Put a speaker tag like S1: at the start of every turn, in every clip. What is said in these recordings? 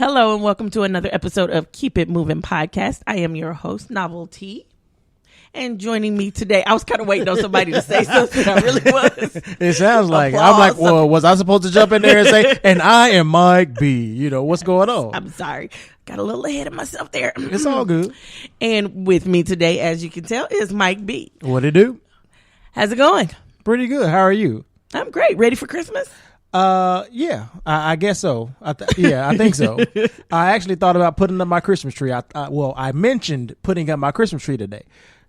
S1: Hello and welcome to another episode of Keep It Moving Podcast. I am your host, Novelty. And joining me today, I was kind of waiting on somebody to say something. I really was.
S2: It sounds like it. I'm like, well, was I supposed to jump in there and say, and I am Mike B? You know, what's going on?
S1: I'm sorry. Got a little ahead of myself there.
S2: It's all good.
S1: And with me today, as you can tell, is Mike B.
S2: What it do?
S1: How's it going?
S2: Pretty good. How are you?
S1: I'm great. Ready for Christmas?
S2: Yeah, I guess so. I think so. I actually thought about putting up my Christmas tree. I mentioned putting up my Christmas tree today.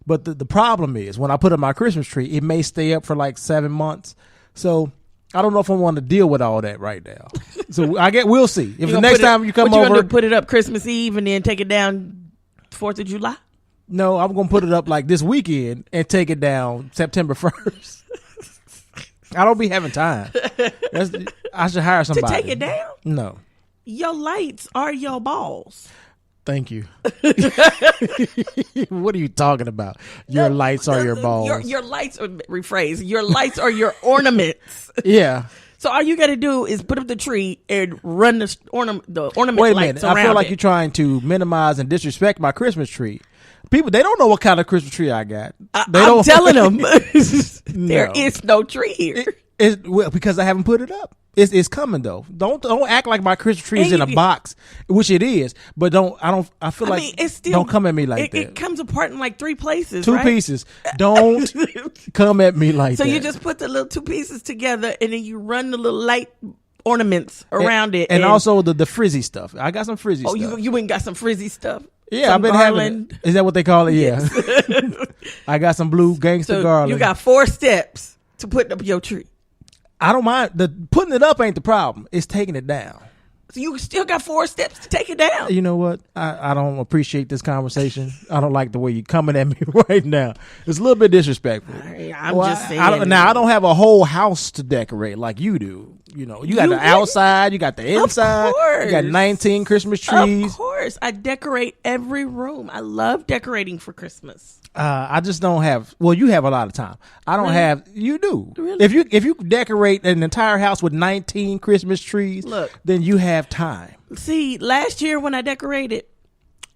S2: But the problem is when I put up my Christmas tree, it may stay up for like 7 months. So I don't know if I want to deal with all that right now. So we'll see. If the next time you come over,
S1: gonna put it up Christmas Eve and then take it down 4th of July?
S2: No, I'm gonna put it up like this weekend and take it down September 1st. I don't be having time. I should hire somebody
S1: to take it down.
S2: No,
S1: your lights are your balls.
S2: Thank you. What are you talking about? Your lights are your balls.
S1: Your lights are, rephrase. Your lights are your ornaments.
S2: Yeah.
S1: So all you got to do is put up the tree and run the ornament
S2: Wait a
S1: lights
S2: minute.
S1: around
S2: I feel like
S1: it.
S2: you're trying to minimize and disrespect my Christmas tree. People, they don't know what kind of Christmas tree I got.
S1: I'm telling them there is no tree here.
S2: Well, because I haven't put it up. It's coming though. Don't act like my Christmas tree is in a box, which it is. But I feel like
S1: it's still,
S2: don't come at me like that.
S1: It comes apart in like 3 places.
S2: Two
S1: right?
S2: pieces. Don't come at me like that.
S1: So you just put the little 2 pieces together and then you run the little light ornaments around it.
S2: And also the frizzy stuff. I got some frizzy stuff.
S1: Oh, you ain't got some frizzy stuff?
S2: Yeah, I've been having it. Is that what they call it? Yeah.
S1: Yes.
S2: I got some blue gangster garland.
S1: You got 4 steps to put up your tree.
S2: I don't mind. Putting it up ain't the problem. It's taking it down.
S1: So you still got 4 steps to take it down.
S2: You know what? I don't appreciate this conversation. I don't like the way you're coming at me right now. It's a little bit disrespectful.
S1: I'm just saying.
S2: I don't have a whole house to decorate like you do. You know, you got the outside, you got the inside, you got 19 Christmas trees.
S1: Of course. I decorate every room. I love decorating for Christmas.
S2: I just don't have. Well, you have a lot of time. I don't have. You do.
S1: Really?
S2: If you decorate an entire house with 19 Christmas trees, then you have time.
S1: See, last year when I decorated,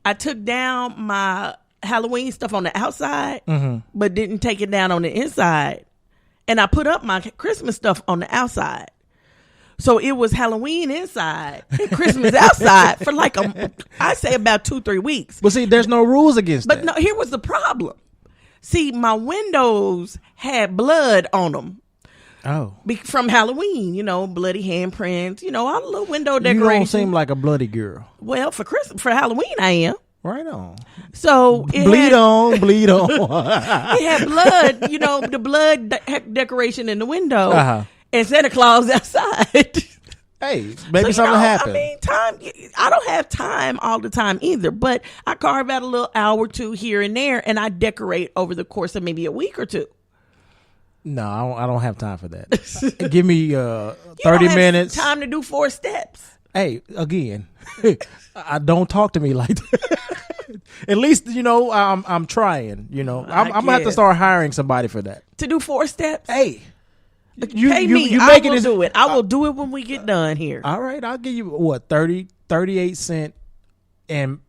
S1: I took down my Halloween stuff on the outside, but didn't take it down on the inside, and I put up my Christmas stuff on the outside. So it was Halloween inside and Christmas outside for like I say about 2-3 weeks.
S2: But see, there's no rules against that.
S1: But no, here was the problem. See, my windows had blood on them.
S2: Oh.
S1: From Halloween, bloody handprints, all the little window decorations. You
S2: don't seem like a bloody girl.
S1: Well, for Halloween, I am.
S2: Right on.
S1: So
S2: bleed on.
S1: It had blood, the blood decoration in the window. Uh-huh. And Santa Claus outside.
S2: Hey, maybe something happened.
S1: I mean, I don't have time all the time either, but I carve out a little hour or 2 here and there, and I decorate over the course of maybe a week or 2.
S2: No, I don't have time for that. Give me 30 minutes.
S1: Time to do 4 steps.
S2: Hey, again, I don't talk to me like that. At least, I'm trying, I'm going to have to start hiring somebody for that.
S1: To do 4 steps?
S2: Hey.
S1: Pay me. I will do it. I will do it when we get done here.
S2: All right. I'll give you 38 cents, and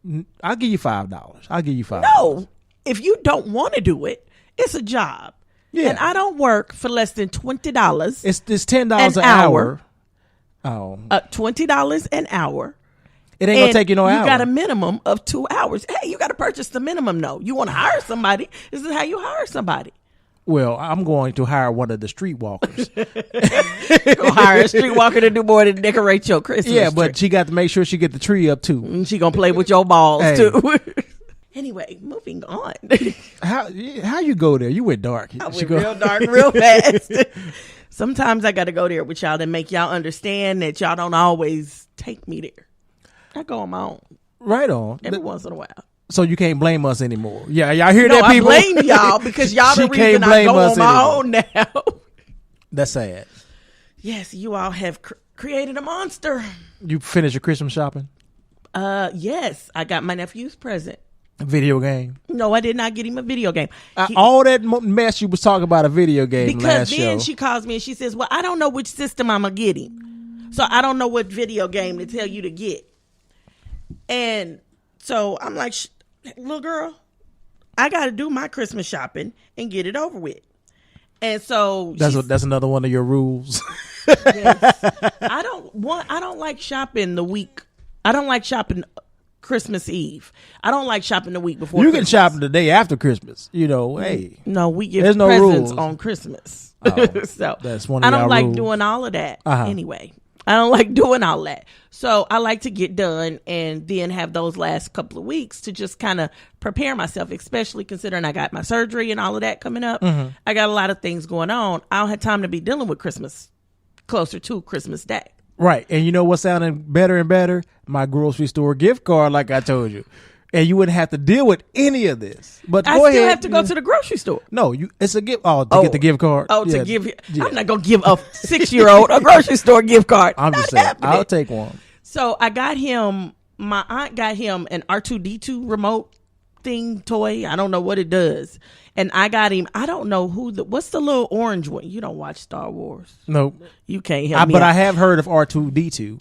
S2: I'll give you $5. I'll give you $5.
S1: No, if you don't want to do it, it's a job. Yeah. And I don't work for less than $20.
S2: It's $10 an hour.
S1: Oh. $20 an hour.
S2: It ain't going to take you no hour.
S1: You got a minimum of 2 hours. Hey, you got to purchase the minimum, though. You want to hire somebody. This is how you hire somebody.
S2: Well, I'm going to hire one of the streetwalkers.
S1: Go hire a streetwalker to do more than decorate your Christmas tree.
S2: But she got to make sure she get the tree up too.
S1: And she gonna play with your balls too. Anyway, moving on.
S2: How you go there? You went dark.
S1: I went real dark, real fast. Sometimes I got to go there with y'all to make y'all understand that y'all don't always take me there. I go on my own.
S2: Right on.
S1: Every once in a while.
S2: So you can't blame us anymore. Yeah, y'all hear that, people?
S1: I blame y'all because y'all the reason I go on my own now.
S2: That's sad.
S1: Yes, you all have created a monster.
S2: You finished your Christmas shopping?
S1: Yes, I got my nephew's present.
S2: A video game?
S1: No, I did not get him a video game.
S2: All that mess you was talking about a video game last show.
S1: Because then she calls me and she says, well, I don't know which system I'm going to get him. So I don't know what video game to tell you to get. And so I'm like, little girl, I got to do my Christmas shopping and get it over with. And so
S2: that's another one of your rules.
S1: Yes. I don't like shopping the week. I don't like shopping Christmas Eve. I don't like shopping the week before.
S2: You
S1: Christmas.
S2: can shop the day after Christmas. Hey.
S1: No, we give
S2: There's no
S1: presents
S2: rules.
S1: on Christmas.
S2: Oh,
S1: so
S2: that's one of
S1: I don't
S2: y'all
S1: like
S2: rules.
S1: doing all of that anyway. I don't like doing all that. So I like to get done and then have those last couple of weeks to just kind of prepare myself, especially considering I got my surgery and all of that coming up. Mm-hmm. I got a lot of things going on. I don't have time to be dealing with Christmas closer to Christmas Day.
S2: Right. And you know what's sounding better and better? My grocery store gift card, like I told you. And you wouldn't have to deal with any of this. But
S1: I
S2: go
S1: still
S2: ahead.
S1: have to go to the grocery store.
S2: No, it's a gift. Oh, to get the gift card.
S1: Oh,
S2: Yeah.
S1: to give.
S2: Yeah.
S1: I'm not gonna give a 6-year-old a grocery store gift card.
S2: I'm just
S1: Not
S2: saying.
S1: happening.
S2: I'll take one.
S1: So I got him. My aunt got him an R2D2 remote thing toy. I don't know what it does. And I got him. I don't know what's the little orange one. You don't watch Star Wars.
S2: Nope.
S1: You can't help me.
S2: But
S1: out.
S2: I have heard of R2D2.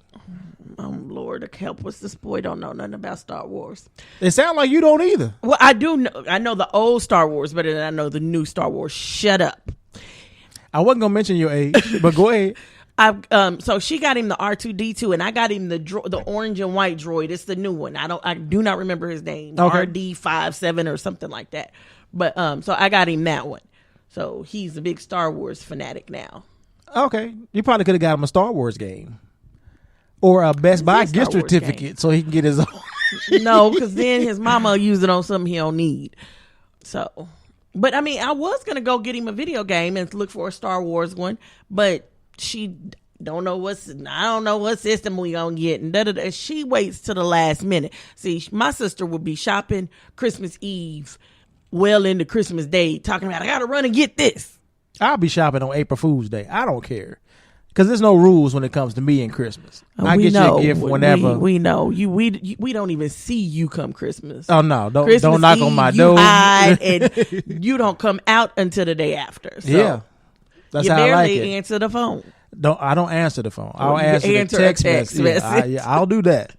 S1: Lord, help us. This boy don't know nothing about Star Wars.
S2: It sounds like you don't either.
S1: Well, I do know. I know the old Star Wars better than I know the new Star Wars. Shut up.
S2: I wasn't gonna mention your age, but go ahead.
S1: So she got him the R2D2 and I got him the orange and white droid. It's the new one. I do not remember his name.
S2: Okay.
S1: RD57 or something like that. But so I got him that one. So he's a big Star Wars fanatic now.
S2: Okay. You probably could have got him a Star Wars game. Or a Best Buy
S1: Star
S2: gift
S1: Wars
S2: certificate
S1: game.
S2: so he can get his own.
S1: No, because then his mama will use it on something he don't need. So, but I mean, I was going to go get him a video game and look for a Star Wars one, but I don't know what system we gonna get, and da-da-da. She waits to the last minute. See, my sister would be shopping Christmas Eve well into Christmas Day, talking about I gotta run and get this.
S2: I'll be shopping on April Fool's Day. I don't care. Because there's no rules when it comes to me and Christmas. I get you a gift whenever.
S1: We know. We don't even see you come Christmas.
S2: Oh, no.
S1: Christmas
S2: Don't knock
S1: Eve,
S2: on my
S1: you
S2: door.
S1: hide and you don't come out until the day after. So
S2: Yeah. That's
S1: you
S2: how I like
S1: barely
S2: it.
S1: answer the phone.
S2: I don't answer the phone. I'll
S1: you
S2: answer the
S1: answer a
S2: text
S1: text
S2: message. Yeah, I'll do that.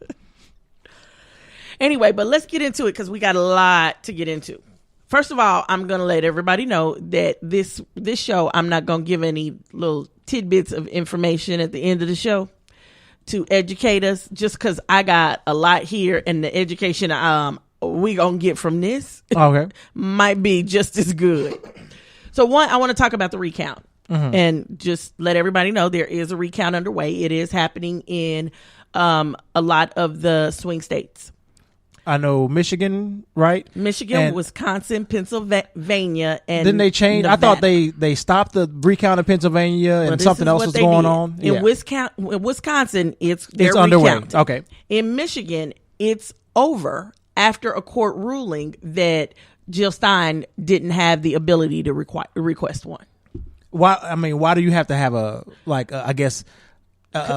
S1: Anyway, but let's get into it because we got a lot to get into. First of all, I'm going to let everybody know that this show, I'm not going to give any little tidbits of information at the end of the show to educate us, just because I got a lot here, and the education we going to get from this might be just as good. So one, I want to talk about the recount and just let everybody know there is a recount underway. It is happening in a lot of the swing states.
S2: I know Michigan, right?
S1: Michigan, and Wisconsin, Pennsylvania, and
S2: didn't they change?
S1: Nevada.
S2: I thought they stopped the recount in Pennsylvania and something else was going on.
S1: In Wisconsin, it's
S2: underway.
S1: recounting.
S2: Okay.
S1: In Michigan, it's over after a court ruling that Jill Stein didn't have the ability to request one.
S2: Why? I mean, why do you have to have a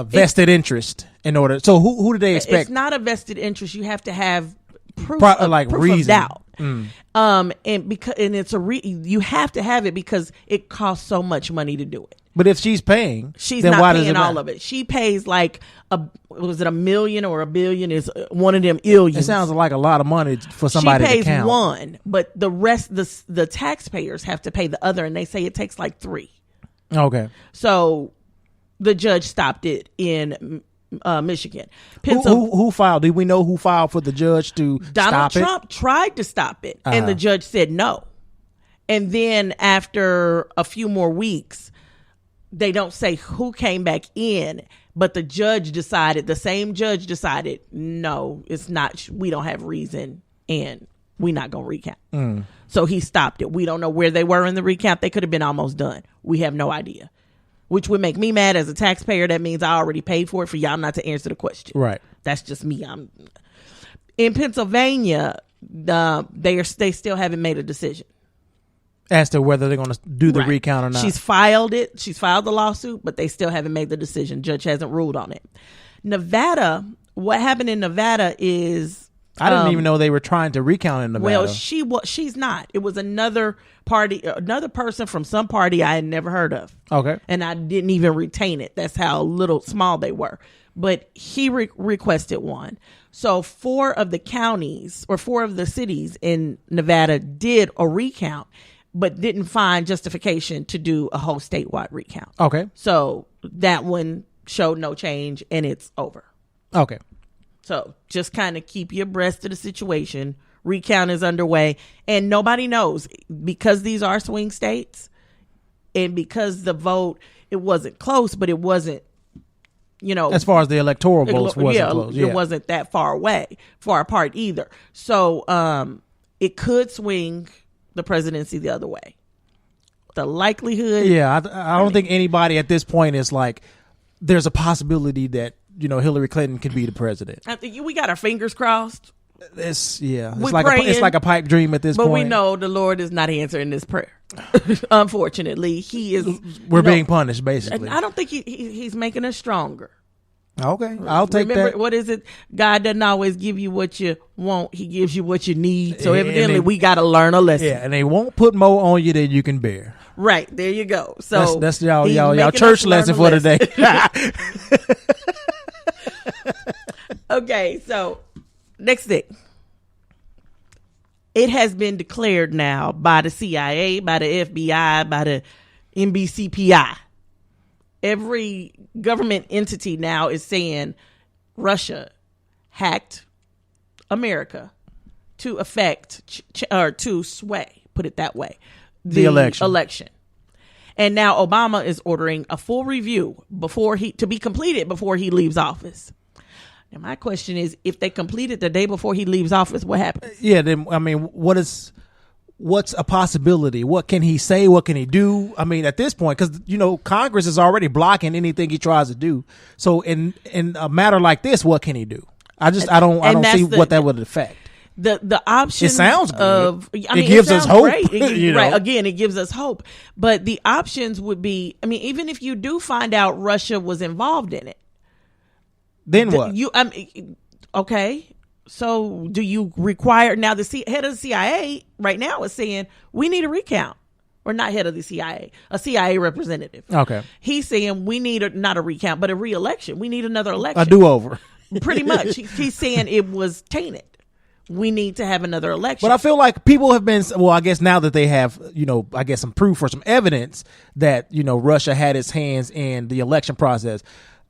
S2: vested interest in order? So who do they expect?
S1: It's not a vested interest. You have to have proof
S2: reason.
S1: of doubt. And it's you have to have it because it costs so much money to do it.
S2: But if she's paying,
S1: she's
S2: then
S1: not
S2: why
S1: paying
S2: does it
S1: all of it. She pays like was it $1 million or $1 billion? Is one of them illions.
S2: It sounds like a lot of money for somebody
S1: to count. She pays one, but the rest, the taxpayers have to pay the other, and they say it takes like 3.
S2: Okay.
S1: So the judge stopped it in Michigan.
S2: Who filed? Do we know who filed for the judge to stop it?
S1: Donald Trump tried to stop it, and the judge said no. And then after a few more weeks, they don't say who came back in, but the same judge decided, no, it's not, we don't have reason, and we're not going to recount. So he stopped it. We don't know where they were in the recount. They could have been almost done. We have no idea. Which would make me mad as a taxpayer. That means I already paid for it for y'all not to answer the question.
S2: Right.
S1: That's just me. In Pennsylvania, they still haven't made a decision
S2: as to whether they're going to do the recount or not.
S1: She's filed it. She's filed the lawsuit, but they still haven't made the decision. Judge hasn't ruled on it. Nevada, what happened in Nevada is
S2: I didn't even know they were trying to recount in Nevada.
S1: Well, she's not. It was another person from some party I had never heard of.
S2: Okay.
S1: And I didn't even retain it. That's how small they were. but he requested one. So 4 of the counties or 4 of the cities in Nevada did a recount, but didn't find justification to do a whole statewide recount.
S2: Okay.
S1: So that one showed no change and it's over.
S2: Okay.
S1: So just kind of keep you abreast of the situation. Recount is underway and nobody knows, because these are swing states and because the vote, it wasn't close, but it wasn't, as far as the electoral votes wasn't close. Yeah.
S2: It
S1: wasn't that far apart either. So it could swing the presidency the other way. The likelihood.
S2: Yeah, I don't think anybody at this point is like, there's a possibility that, Hillary Clinton could be the president.
S1: I think we got our fingers crossed.
S2: It's like a pipe dream at this point.
S1: But we know the Lord is not answering this prayer. Unfortunately, he is.
S2: We're being punished, basically.
S1: I don't think he's making us stronger.
S2: Okay, I'll take that.
S1: What is it? God doesn't always give you what you want; He gives you what you need. So evidently, we got to learn a lesson.
S2: Yeah, and they won't put more on you than you can bear.
S1: Right, there you go. So
S2: that's y'all church lesson for today.
S1: Okay, so next thing. It has been declared now by the CIA, by the FBI, by the NBCPI. Every government entity now is saying Russia hacked America to affect or to sway, put it that way, the election. And now Obama is ordering a full review to be completed before he leaves office. And my question is, if they complete it the day before he leaves office, what happens?
S2: Yeah, then what's a possibility? What can he say? What can he do? I mean, at this point, because Congress is already blocking anything he tries to do. So in a matter like this, what can he do? I don't see what that would affect.
S1: The option.
S2: It sounds good.
S1: It
S2: gives us hope.
S1: Right. Again, it gives us hope. But the options would be, even if you do find out Russia was involved in it,
S2: then what?
S1: Okay. So do you require, now the head of the CIA right now is saying we need a recount, or not head of the CIA, a CIA representative.
S2: Okay.
S1: He's saying we need not a recount, but a re-election. We need another election.
S2: A do-over.
S1: Pretty much. He's saying it was tainted. We need to have another election.
S2: But I feel like people have been, I guess now that they have, some proof or some evidence that, Russia had its hands in the election process.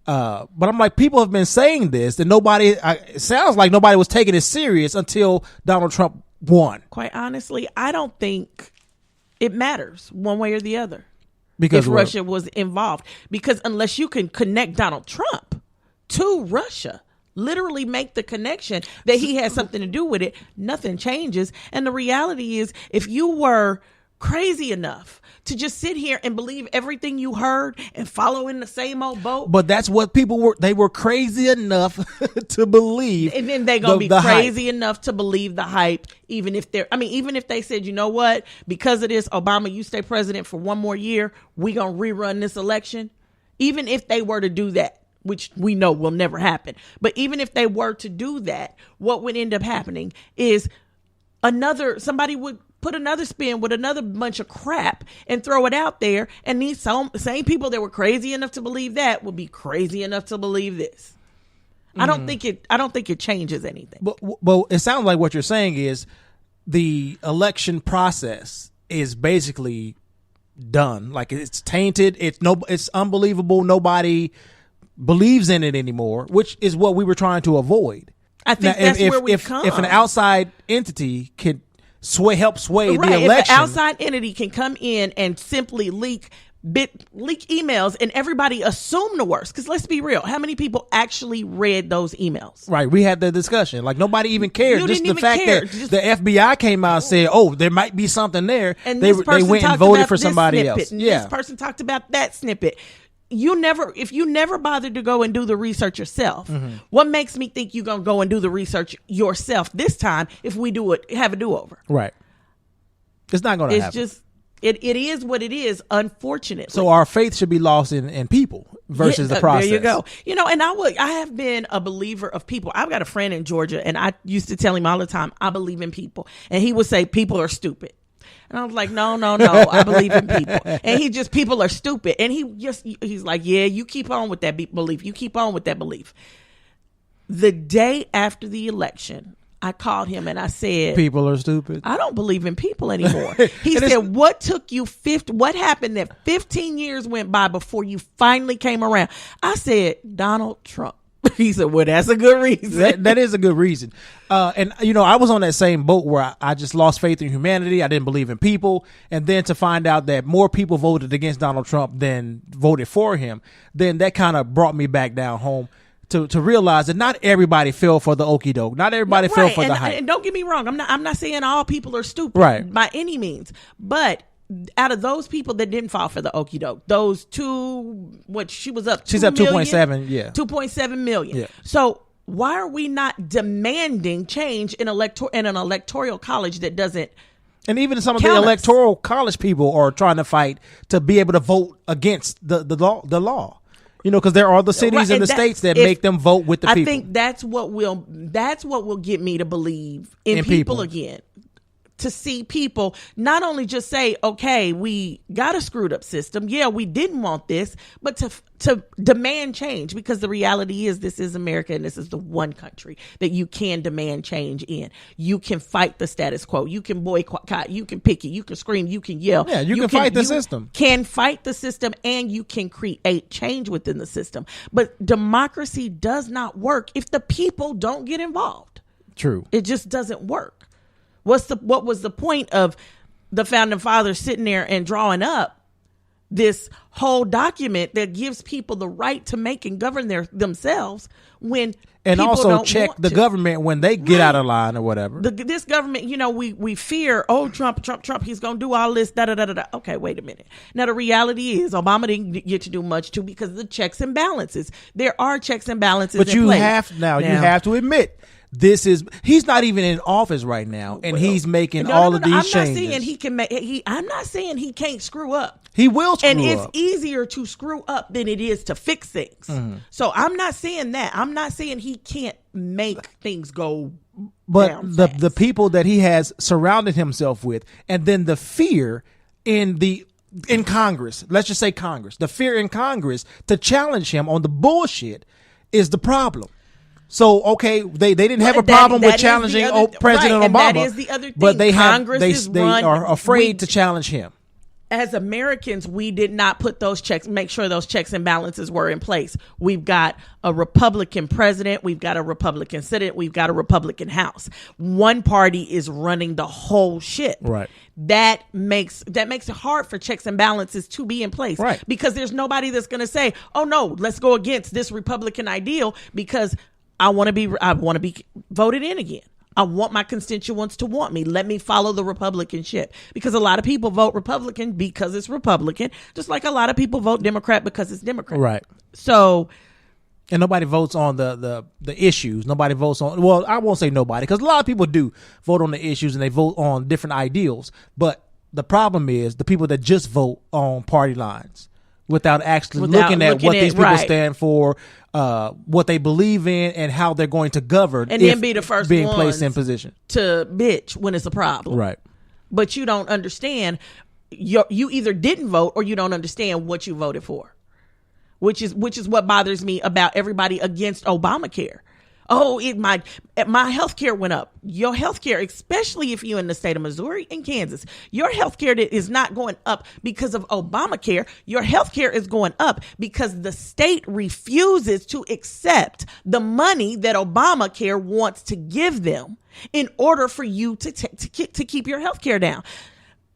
S2: But I'm like, people have been saying this, and it sounds like nobody was taking it serious until Donald Trump won.
S1: Quite honestly, I don't think it matters one way or the other.
S2: Because
S1: if Russia was involved. Because unless you can connect Donald Trump to Russia, literally make the connection that he has something to do with it, nothing changes. And the reality is, if you were crazy enough to just sit here and believe everything you heard and follow in the same old boat.
S2: But that's what people were. They were crazy enough to believe.
S1: And then they're going to be crazy enough to believe the hype, even if they said, you know what, because of this, Obama, you stay president for one more year, we going to rerun this election. Even if they were to do that, which we know will never happen. But even if they were to do that, what would end up happening is somebody would put another spin with another bunch of crap and throw it out there. And these same people that were crazy enough to believe that would be crazy enough to believe this. I don't think it changes anything.
S2: But it sounds like what you're saying is the election process is basically done. Like, it's tainted. It's unbelievable. Nobody believes in it anymore, which is what we were trying to avoid.
S1: I think that's where we come.
S2: If an outside entity could help sway
S1: right,
S2: the election.
S1: If an outside entity can come in and simply leak emails and everybody assume the worst, because let's be real, how many people actually read those emails?
S2: Right, we had the discussion. Like, nobody even cared.
S1: You
S2: just
S1: didn't
S2: the
S1: even
S2: fact
S1: care.
S2: that the FBI came out and said, "Oh, there might be something there,"
S1: and
S2: they went and voted for somebody else.
S1: Yeah, this person talked about that snippet. If you never bothered to go and do the research yourself, what makes me think you're going to go and do the research yourself this time if we have a do-over?
S2: Right. It's not going to happen.
S1: It's just, it is what it is, unfortunately.
S2: So our faith should be lost in people versus the process.
S1: There you go. And I have been a believer of people. I've got a friend in Georgia, and I used to tell him all the time, I believe in people. And he would say, people are stupid. And I was like, no, I believe in people. And people are stupid. And he's like, yeah, you keep on with that belief. You keep on with that belief. The day after the election, I called him and I said,
S2: people are stupid.
S1: I don't believe in people anymore. He said, what took you what happened that 15 years went by before you finally came around? I said, Donald Trump. He said, well, that's a good reason.
S2: That is a good reason. And, I was on that same boat where I just lost faith in humanity. I didn't believe in people. And then to find out that more people voted against Donald Trump than voted for him, then that kind of brought me back down home to realize that not everybody fell for the okie doke. Not everybody fell for the hype.
S1: And don't get me wrong. I'm not saying all people are stupid by any means. But out of those people that didn't fall for the okie doke, those she's up
S2: 2.7, yeah.
S1: 2.7 million.
S2: Yeah.
S1: So why are we not demanding change in an electoral college that doesn't?
S2: And even some of the electoral college people are trying to fight to be able to vote against the law. Because there are the cities and the states that make them vote with the people.
S1: I think that's what will get me to believe in people again. To see people not only just say, okay, we got a screwed up system. Yeah, we didn't want this, but to demand change, because the reality is this is America and this is the one country that you can demand change in. You can fight the status quo. You can boycott. You can picket. You can scream. You can yell.
S2: Yeah, you can fight the system.
S1: Can fight the system, and you can create change within the system. But democracy does not work if the people don't get involved.
S2: True.
S1: It just doesn't work. What was the point of the founding fathers sitting there and drawing up this whole document that gives people the right to make and govern themselves when
S2: and
S1: people
S2: also
S1: don't
S2: check
S1: want
S2: the
S1: to.
S2: Government when they get out of line or whatever.
S1: This government, we fear, Trump, he's going to do all this, da da da da. Okay, wait a minute. Now the reality is Obama didn't get to do much too because of the checks and balances. There are checks and balances.
S2: But
S1: in place.
S2: You have to admit. He's not even in office right now, and he's making all of these changes.
S1: I'm not saying he can't screw up.
S2: He will screw up.
S1: And it's easier to screw up than it is to fix things. Mm-hmm. So I'm not saying that. I'm not saying he can't make things go down fast.
S2: the people that he has surrounded himself with, and then the fear in Congress, let's just say Congress, the fear in Congress to challenge him on the bullshit is the problem. So, okay, they didn't have a problem with challenging President Obama,
S1: that is the other thing.
S2: But they
S1: are
S2: afraid to challenge him.
S1: As Americans, we did not put make sure those checks and balances were in place. We've got a Republican president. We've got a Republican Senate. We've got a Republican House. One party is running the whole shit.
S2: Right.
S1: That makes it hard for checks and balances to be in place.
S2: Right.
S1: Because there's nobody that's going to say, oh no, let's go against this Republican ideal because I want to be voted in again. I want my constituents to want me. Let me follow the Republican ship. Because a lot of people vote Republican because it's Republican, just like a lot of people vote Democrat because it's Democrat.
S2: Right.
S1: So,
S2: and nobody votes on the issues. Nobody votes on, well, I won't say nobody, because a lot of people do vote on the issues and they vote on different ideals. But the problem is the people that just vote on party lines without actually looking at what these people stand for, what they believe in, and how they're going to govern,
S1: and then be the first
S2: being placed in position
S1: to bitch when it's a problem.
S2: Right.
S1: But you don't understand. You either didn't vote or you don't understand what you voted for, which is what bothers me about everybody against Obamacare. Oh, my health care went up. Your health care, especially if you're in the state of Missouri and Kansas, your health care is not going up because of Obamacare. Your health care is going up because the state refuses to accept the money that Obamacare wants to give them in order for you to keep your health care down.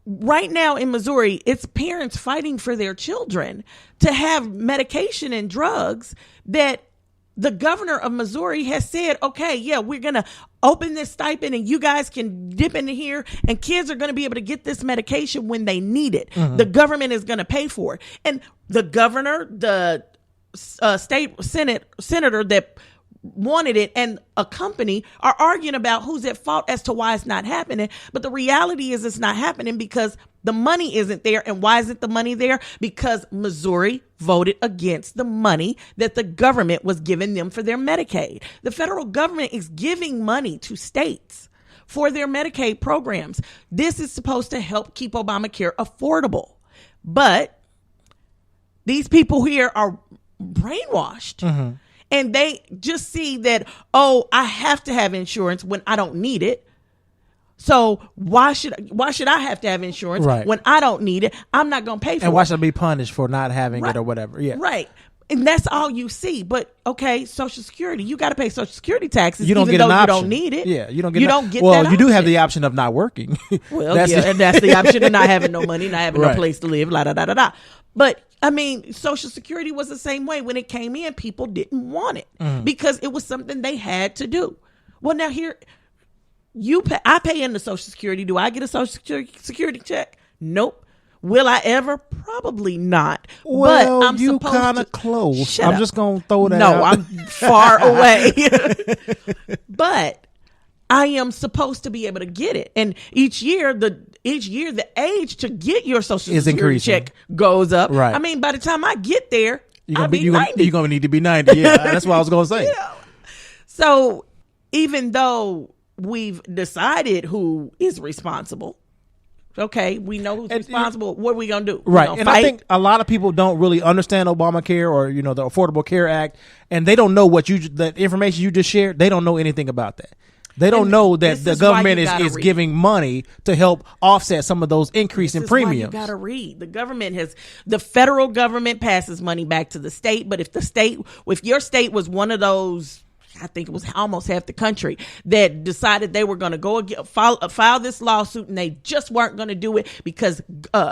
S1: Right now in Missouri, it's parents fighting for their children to have medication and drugs that the governor of Missouri has said, okay, yeah, we're going to open this stipend and you guys can dip into here and kids are going to be able to get this medication when they need it. Mm-hmm. The government is going to pay for it. And the governor, the state senator that wanted it, and a company are arguing about who's at fault as to why it's not happening. But the reality is it's not happening because the money isn't there. And why isn't the money there? Because Missouri voted against the money that the government was giving them for their Medicaid. The federal government is giving money to states for their Medicaid programs. This is supposed to help keep Obamacare affordable. But these people here are brainwashed. And they just see that, oh, I have to have insurance when I don't need it. So why should I have to have insurance when I don't need it? I'm not going to pay for it.
S2: And why should I be punished for not having it or whatever? Yeah.
S1: Right. And that's all you see. But okay, Social Security, you got to pay Social Security taxes
S2: you don't
S1: even
S2: get
S1: though
S2: an option.
S1: You don't need it.
S2: Yeah, you don't get
S1: that
S2: you do have the option of not working.
S1: Well, and that's the option of not having no money, not having no place to live, la da da da da. But I mean, Social Security was the same way. When it came in, people didn't want it because it was something they had to do. Well, now here, I pay into Social Security. Do I get a Social Security check? Nope. Will I ever? Probably not.
S2: Well,
S1: but I'm
S2: you kind of close.
S1: Shut
S2: I'm
S1: up.
S2: just going to throw that
S1: No,
S2: out.
S1: I'm far away. But I am supposed to be able to get it. And each year the age to get your Social Security check goes up.
S2: Right.
S1: I mean, by the time I get there, I'll be 90.
S2: You're going to need to be 90. Yeah, that's what I was going to say.
S1: You know? So even though we've decided who is responsible, okay, we know who's responsible. What are we going to do?
S2: Right. And I think a lot of people don't really understand Obamacare or, the Affordable Care Act, and they don't know the information you just shared. They don't know anything about that. They don't know that the government is giving money to help offset some of those increase in premiums.
S1: You got to read. The federal government passes money back to the state, but if your state was one of those, I think it was almost half the country that decided they were going to go file this lawsuit, and they just weren't going to do it because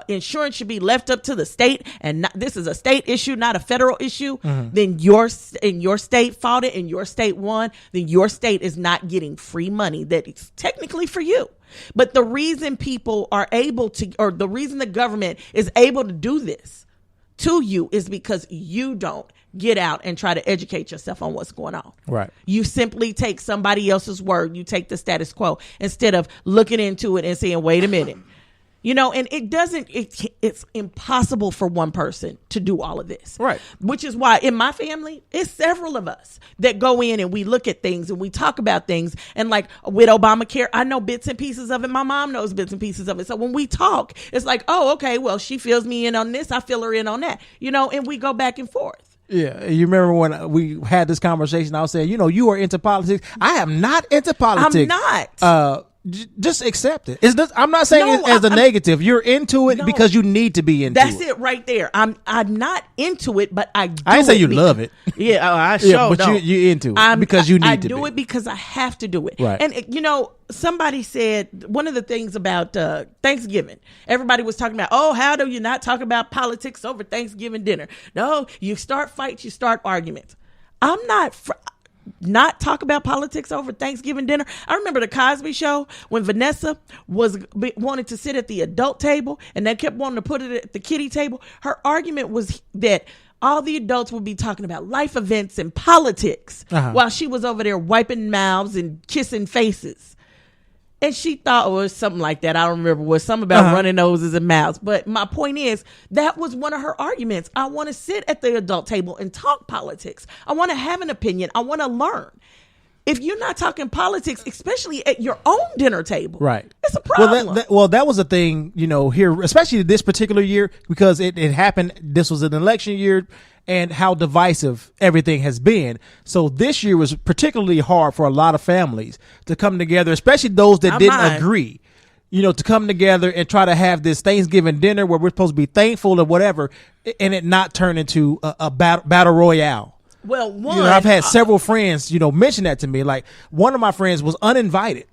S1: insurance should be left up to the state, and this is a state issue, not a federal issue. Then your state fought it and your state won. Then your state is not getting free money that is technically for you. But the reason people are able to, or the reason the government is able to do this to you, is because you don't get out and try to educate yourself on what's going on.
S2: Right.
S1: You simply take somebody else's word. You take the status quo instead of looking into it and saying, wait a minute. And it's impossible for one person to do all of this.
S2: Right.
S1: Which is why in my family, it's several of us that go in and we look at things and we talk about things. And like with Obamacare, I know bits and pieces of it. My mom knows bits and pieces of it. So when we talk, it's like, oh, okay, well, she fills me in on this. I fill her in on that, and we go back and forth.
S2: Yeah, you remember when we had this conversation, I was saying, you are into politics. I am not into politics.
S1: I'm not.
S2: Just accept it. I'm not saying it as a negative. You're into it because you need to be into it.
S1: That's it right there. I'm not into it, but I do.
S2: I didn't say you love it.
S1: Yeah, I sure
S2: but
S1: don't.
S2: you're into it because you need to be.
S1: I do it because I have to do it.
S2: Right.
S1: And somebody said one of the things about Thanksgiving, everybody was talking about, oh, how do you not talk about politics over Thanksgiving dinner? No, you start fights, you start arguments. I'm not talk about politics over Thanksgiving dinner. I remember the Cosby Show when Vanessa wanted to sit at the adult table and they kept wanting to put it at the kiddie table. Her argument was that all the adults would be talking about life events and politics while she was over there wiping mouths and kissing faces. And she thought it was something like that. I don't remember. It was something about running noses and mouths. But my point is, that was one of her arguments. I want to sit at the adult table and talk politics. I want to have an opinion. I want to learn. If you're not talking politics, especially at your own dinner table,
S2: right,
S1: it's a problem.
S2: That was a thing, here, especially this particular year, because it happened. This was an election year, and how divisive everything has been. So this year was particularly hard for a lot of families to come together, especially those that didn't agree. To come together and try to have this Thanksgiving dinner where we're supposed to be thankful or whatever, and it not turn into a battle royale.
S1: Well,
S2: I've had several friends, mention that to me. Like, one of my friends was uninvited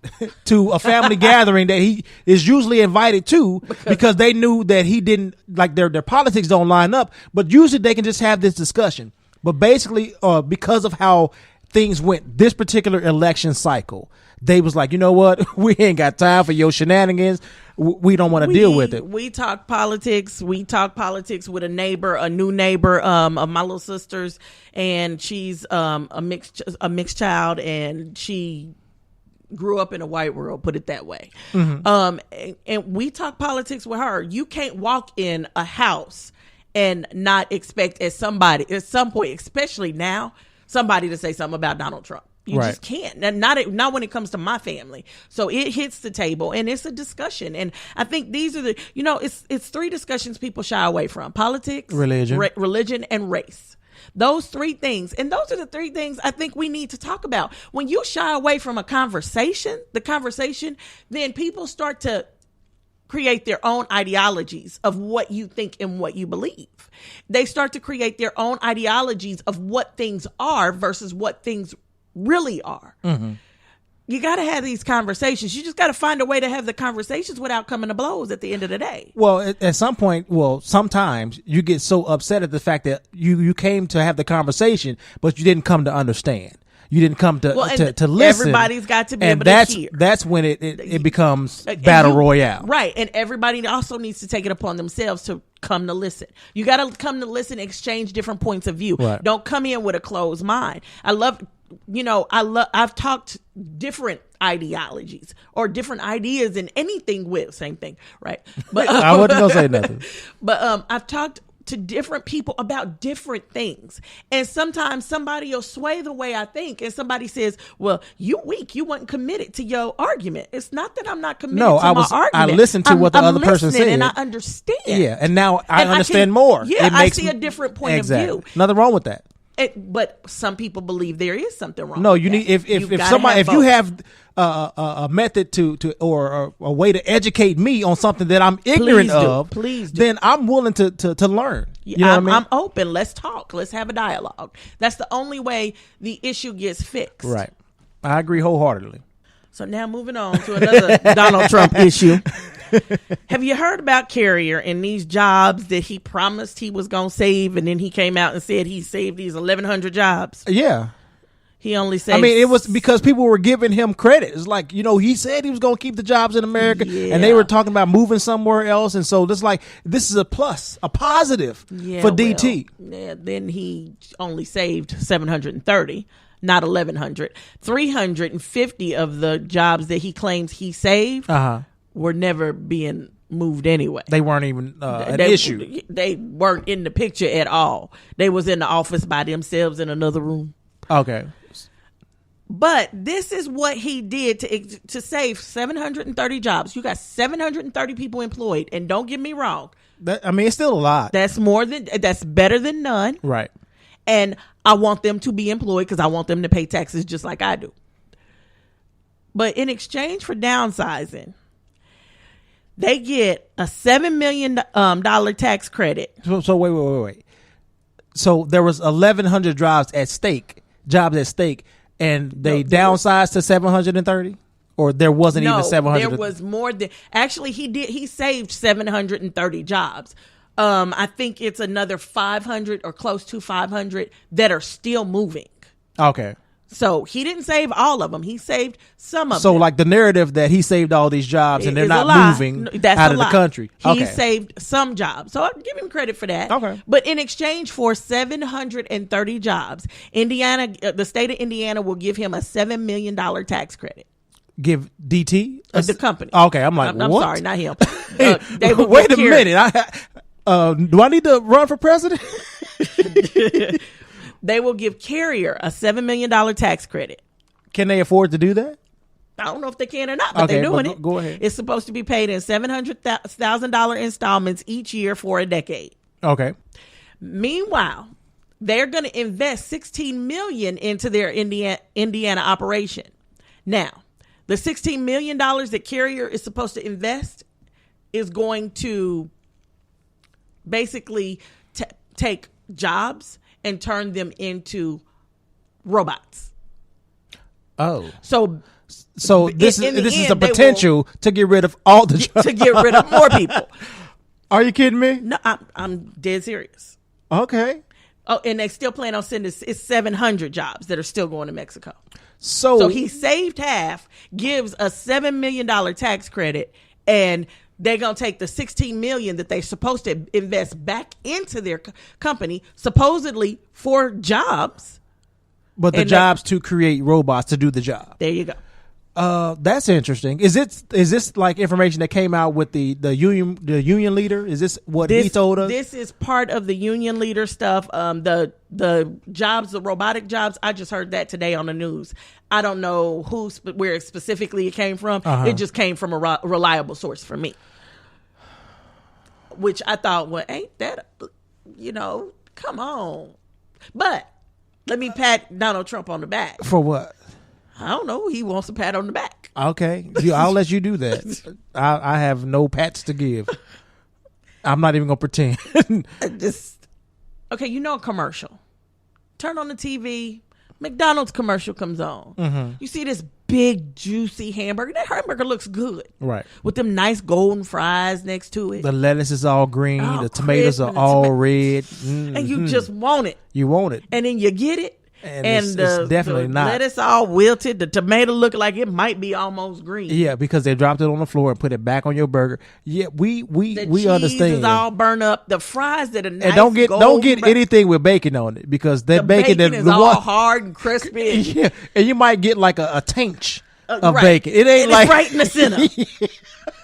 S2: to a family gathering that he is usually invited to because they knew that he didn't, like, their politics don't line up. But usually they can just have this discussion. But basically, because of how things went this particular election cycle, they was like, you know what? We ain't got time for your shenanigans. We don't want to deal with it.
S1: We talk politics. We talk politics with a new neighbor of my little sister's, and she's a mixed child, and she grew up in a white world, put it that way. And we talk politics with her. You can't walk in a house and not expect at some point, especially now, somebody to say something about Donald Trump. You
S2: Right.
S1: just can't. And not when it comes to my family. So it hits the table and it's a discussion. And I think these are the, it's three discussions people shy away from: politics, religion, and race. Those three things. And those are the three things I think we need to talk about. When you shy away from the conversation, then people start to create their own ideologies of what you think and what you believe. They start to create their own ideologies of what things are versus what things really are. Mm-hmm. You got to have these conversations. You just got to find a way to have the conversations without coming to blows at the end of the day.
S2: Well, at some point, sometimes you get so upset at the fact that you came to have the conversation, but you didn't come to understand. You didn't come to listen.
S1: Everybody's got to be able to hear.
S2: That's when it becomes battle royale.
S1: Right. And everybody also needs to take it upon themselves to come to listen. You got to come to listen, exchange different points of view.
S2: Right.
S1: Don't come in with a closed mind. I've talked different ideologies or different ideas in anything with same thing. Right. But
S2: I wasn't going to say nothing.
S1: But I've talked to different people about different things. And sometimes somebody will sway the way I think. And somebody says, well, you weak. You weren't committed to your argument. It's not that I'm not committed to my argument.
S2: I listened to what the other person said.
S1: And I understand.
S2: Yeah. And now I understand more.
S1: Yeah, I see a different point of view.
S2: Nothing wrong with that.
S1: But some people believe there is something wrong.
S2: No,
S1: with
S2: you
S1: that.
S2: need if you have a method to or a way to educate me on something that I'm ignorant of,
S1: please do.
S2: Then I'm willing to learn. You know what I mean?
S1: I'm open. Let's talk. Let's have a dialogue. That's the only way the issue gets fixed.
S2: Right. I agree wholeheartedly.
S1: So now moving on to another Donald Trump issue. Have you heard about Carrier and these jobs that he promised he was going to save, and then he came out and said he saved these 1,100 jobs?
S2: Yeah.
S1: He only saved...
S2: I mean, it was because people were giving him credit. It's like, he said he was going to keep the jobs in America, and they were talking about moving somewhere else. And so this is a plus, a positive for DT.
S1: Then he only saved 730. Not 1,100. 350 of the jobs that he claims he saved were never being moved anyway.
S2: They weren't even an issue.
S1: They weren't in the picture at all. They was in the office by themselves in another room.
S2: Okay.
S1: But this is what he did to save 730 jobs. You got 730 people employed, and don't get me wrong.
S2: It's still a lot.
S1: That's better than none.
S2: Right.
S1: And I want them to be employed because I want them to pay taxes just like I do. But in exchange for downsizing, they get a $7 million tax credit.
S2: So wait. So there was 1,100 jobs at stake, and they downsized to 730? Or there wasn't even 700?
S1: There was more than... Actually, he saved 730 jobs. I think it's another 500 or close to 500 that are still moving.
S2: Okay.
S1: So he didn't save all of them. He saved some of them.
S2: So like the narrative that he saved all these jobs and they're not moving out of the country.
S1: He saved some jobs. So I'll give him credit for that.
S2: Okay.
S1: But in exchange for 730 jobs, the state of Indiana will give him a $7 million tax credit.
S2: Give DT?
S1: The company.
S2: Okay. I'm like,
S1: I'm
S2: what?
S1: sorry, not him.
S2: Wait a minute. Do I need to run for president?
S1: They will give Carrier a $7 million tax credit.
S2: Can they afford to do that?
S1: I don't know if they can or not, but they're doing it.
S2: Go ahead.
S1: It's supposed to be paid in $700,000 installments each year for a decade.
S2: Okay.
S1: Meanwhile, they're going to invest $16 million into their Indiana operation. Now, the $16 million that Carrier is supposed to invest is going to basically take jobs and turn them into robots.
S2: Oh.
S1: So
S2: this is a potential to get rid of all the jobs.
S1: To get rid of more people.
S2: Are you kidding me?
S1: No, I'm dead serious.
S2: Okay.
S1: Oh, and they still plan on sending it's 700 jobs that are still going to Mexico.
S2: So
S1: he saved half, gives a $7 million tax credit, and they're going to take the $16 million that they're supposed to invest back into their company, supposedly for jobs.
S2: But the jobs to create robots to do the job.
S1: There you go.
S2: That's interesting. Is this like information that came out with the union leader? Is this what he told us?
S1: This is part of the union leader stuff. The jobs, the robotic jobs. I just heard that today on the news. I don't know where specifically it came from. It just came from a reliable source for me. Which I thought, well, ain't that, come on. But let me pat Donald Trump on the back.
S2: For what?
S1: I don't know. He wants a pat on the back.
S2: Okay. I'll let you do that. I have no pats to give. I'm not even going to pretend.
S1: Okay, a commercial. Turn on the TV. McDonald's commercial comes on. Mm-hmm. You see this big, juicy hamburger. That hamburger looks good.
S2: Right.
S1: With them nice golden fries next to it.
S2: The lettuce is all green. The tomatoes are all red. Mm-hmm.
S1: And you just want it.
S2: You want it.
S1: And then you get it. And
S2: it's definitely
S1: the
S2: not.
S1: Lettuce all wilted. The tomato look like it might be almost green.
S2: Yeah, because they dropped it on the floor and put it back on your burger. Yeah, we
S1: cheese
S2: understand.
S1: Is all burnt up. The fries that are nice.
S2: And don't get anything with bacon on it, because that bacon
S1: is all hard and crispy.
S2: Yeah, and you might get like a taint of bacon. It ain't
S1: it's right in the center.